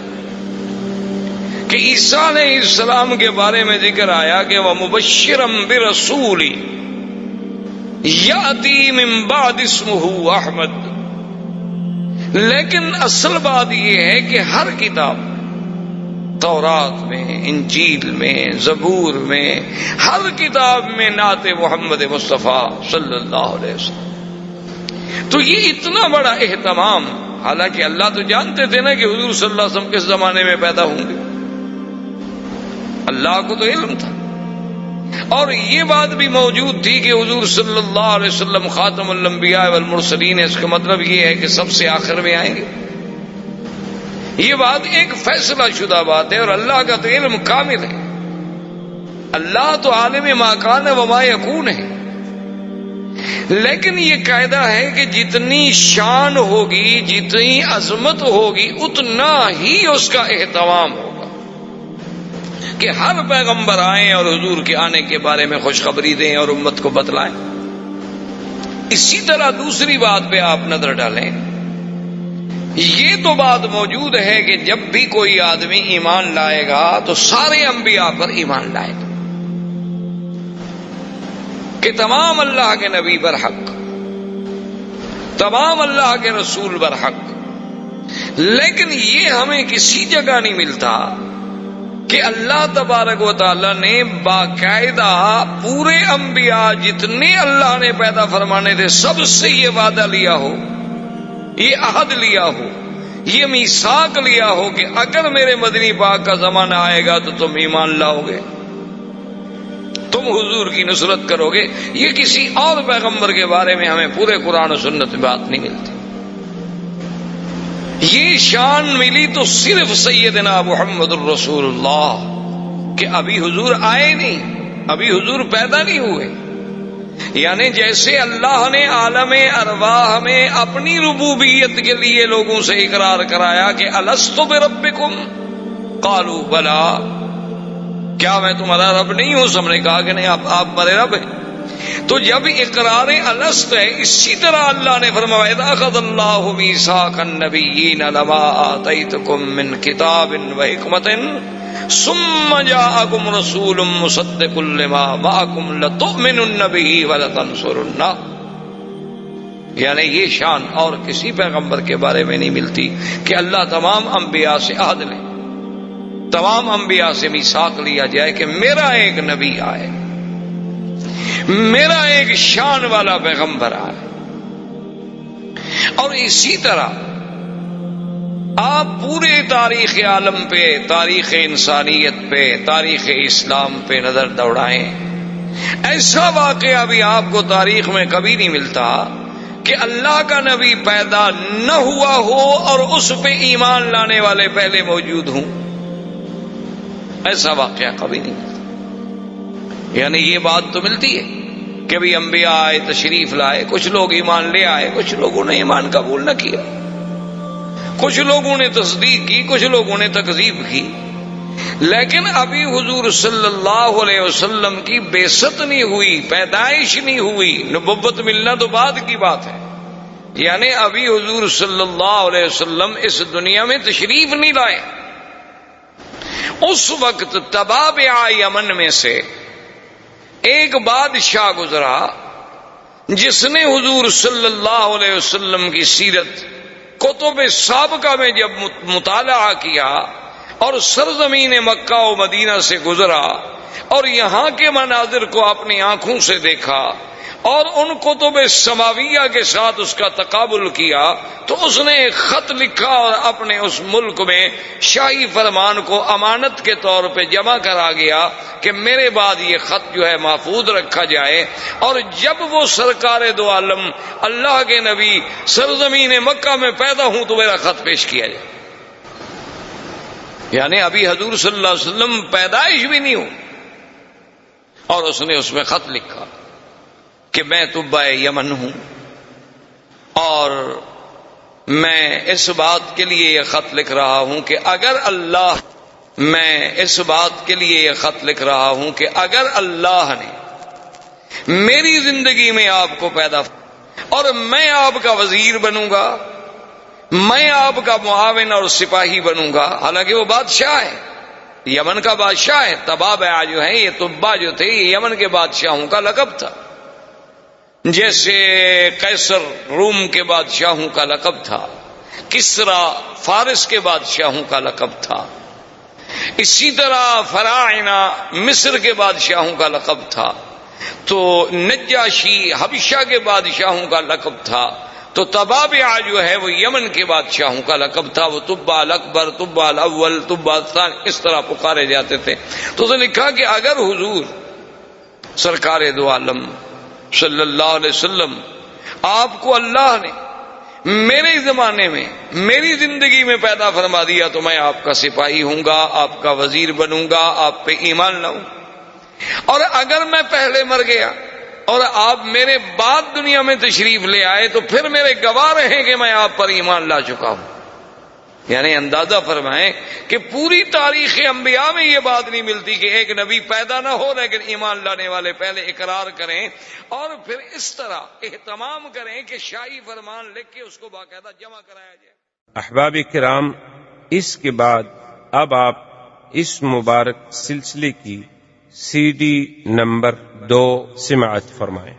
کہ عیسیٰ علیہ السلام کے بارے میں ذکر آیا کہ وَمُبَشِّرًا بِرَسُولٍ يَأْتِي مِن بَعْدِ اسْمُهُ احمد۔ لیکن اصل بات یہ ہے کہ ہر کتاب، تورات میں، انجیل میں، زبور میں، ہر کتاب میں نعت محمد مصطفیٰ صلی اللہ علیہ وسلم۔ تو یہ اتنا بڑا اہتمام، حالانکہ اللہ تو جانتے تھے نا کہ حضور صلی اللہ علیہ وسلم کس زمانے میں پیدا ہوں گے، اللہ کو تو علم تھا، اور یہ بات بھی موجود تھی کہ حضور صلی اللہ علیہ وسلم خاتم الانبیاء والمرسلین، اس کا مطلب یہ ہے کہ سب سے آخر میں آئیں گے۔ یہ بات ایک فیصلہ شدہ بات ہے، اور اللہ کا تو علم کامل ہے، اللہ تو عالم ما کان وما یکون ہے۔ لیکن یہ قاعدہ ہے کہ جتنی شان ہوگی، جتنی عظمت ہوگی، اتنا ہی اس کا اہتمام ہوگا کہ ہر پیغمبر آئیں اور حضور کے آنے کے بارے میں خوشخبری دیں اور امت کو بتلائیں۔ اسی طرح دوسری بات پہ آپ نظر ڈالیں، یہ تو بات موجود ہے کہ جب بھی کوئی آدمی ایمان لائے گا تو سارے انبیاء پر ایمان لائے گا، کہ تمام اللہ کے نبی برحق، تمام اللہ کے رسول برحق۔ لیکن یہ ہمیں کسی جگہ نہیں ملتا کہ اللہ تبارک و تعالی نے باقاعدہ پورے انبیاء جتنے اللہ نے پیدا فرمانے تھے سب سے یہ وعدہ لیا ہو، یہ عہد لیا ہو، یہ میثاق لیا ہو کہ اگر میرے مدنی پاک کا زمانہ آئے گا تو تم ایمان لاؤ گے، تم حضور کی نصرت کرو گے۔ یہ کسی اور پیغمبر کے بارے میں ہمیں پورے قرآن و سنت میں بات نہیں ملتی۔ یہ شان ملی تو صرف سیدنا محمد الرسول اللہ کہ ابھی حضور آئے نہیں، ابھی حضور پیدا نہیں ہوئے۔ یعنی جیسے اللہ نے عالم ارواح میں اپنی ربوبیت کے لیے لوگوں سے اقرار کرایا کہ الست بربکم قالوا بلا، کیا میں تمہارا رب نہیں ہوں؟ سب نے کہا کہ نہیں، آپ ہمارے رب ہیں۔ تو جب اقرار الست ہے، اسی طرح اللہ نے فرمایا اذ اخذ اللہ میثاق النبیین لما آتیتکم من کتاب و حکمت ثم جاءکم رسول مصدق لما معکم لتؤمنن به ولتنصرنہ۔ یعنی یہ شان اور کسی پیغمبر کے بارے میں نہیں ملتی کہ اللہ تمام انبیاء سے عہد لے، تمام انبیاء سے میثاق لیا جائے کہ میرا ایک نبی آئے، میرا ایک شان والا پیغمبر آئے۔ اور اسی طرح آپ پورے تاریخ عالم پہ، تاریخ انسانیت پہ، تاریخ اسلام پہ نظر دوڑائیں، ایسا واقعہ بھی آپ کو تاریخ میں کبھی نہیں ملتا کہ اللہ کا نبی پیدا نہ ہوا ہو اور اس پہ ایمان لانے والے پہلے موجود ہوں، ایسا واقعہ کبھی نہیں ملتا۔ یعنی یہ بات تو ملتی ہے کہ بھی انبیاء آئے، تشریف لائے، کچھ لوگ ایمان لے آئے، کچھ لوگوں نے ایمان قبول نہ کیا، کچھ لوگوں نے تصدیق کی، کچھ لوگوں نے تکذیب کی، لیکن ابھی حضور صلی اللہ علیہ وسلم کی بعثت نہیں ہوئی، پیدائش نہیں ہوئی، نبوت ملنا تو بعد کی بات ہے۔ یعنی ابھی حضور صلی اللہ علیہ وسلم اس دنیا میں تشریف نہیں لائے۔ اس وقت تبابع یمن میں سے ایک بادشاہ گزرا جس نے حضور صلی اللہ علیہ وسلم کی سیرت کتب سابقہ میں جب مطالعہ کیا اور سرزمین مکہ و مدینہ سے گزرا اور یہاں کے مناظر کو اپنی آنکھوں سے دیکھا اور ان کتب سماویہ کے ساتھ اس کا تقابل کیا تو اس نے ایک خط لکھا اور اپنے اس ملک میں شاہی فرمان کو امانت کے طور پہ جمع کرا گیا کہ میرے بعد یہ خط جو ہے محفوظ رکھا جائے، اور جب وہ سرکار دو عالم اللہ کے نبی سرزمین مکہ میں پیدا ہوں تو میرا خط پیش کیا جائے۔ یعنی ابھی حضور صلی اللہ علیہ وسلم پیدائش بھی نہیں ہوں اور اس نے اس میں خط لکھا کہ میں طبع یمن ہوں اور میں اس بات کے لیے یہ خط لکھ رہا ہوں کہ اگر اللہ نے میری زندگی میں آپ کو پیدا اور میں آپ کا وزیر بنوں گا، میں آپ کا معاون اور سپاہی بنوں گا، حالانکہ وہ بادشاہ ہے، یمن کا بادشاہ ہے۔ تبابع جو ہیں یہ طبع جو تھے یہ یمن کے بادشاہوں کا لقب تھا، جیسے قیصر روم کے بادشاہوں کا لقب تھا، کسرا فارس کے بادشاہوں کا لقب تھا، اسی طرح فراعنہ مصر کے بادشاہوں کا لقب تھا، تو نجاشی حبشہ کے بادشاہوں کا لقب تھا، تو تبابع جو ہے وہ یمن کے بادشاہوں کا لقب تھا، وہ طبع الاکبر، طبع الاول، طبع الثانی اس طرح پکارے جاتے تھے۔ تو اس نے لکھا کہ اگر حضور سرکار دو عالم صلی اللہ علیہ وسلم آپ کو اللہ نے میرے زمانے میں میری زندگی میں پیدا فرما دیا تو میں آپ کا سپاہی ہوں گا، آپ کا وزیر بنوں گا، آپ پہ ایمان لاؤں، اور اگر میں پہلے مر گیا اور آپ میرے بعد دنیا میں تشریف لے آئے تو پھر میرے گواہ رہیں کہ میں آپ پر ایمان لا چکا ہوں۔ یعنی اندازہ فرمائیں کہ پوری تاریخ انبیاء میں یہ بات نہیں ملتی کہ ایک نبی پیدا نہ ہو لیکن ایمان لانے والے پہلے اقرار کریں اور پھر اس طرح اہتمام کریں کہ شاہی فرمان لکھ کے اس کو باقاعدہ جمع کرایا جائے۔ احباب کرام، اس کے بعد اب آپ اس مبارک سلسلے کی CD نمبر 2 سماعت فرمائیں۔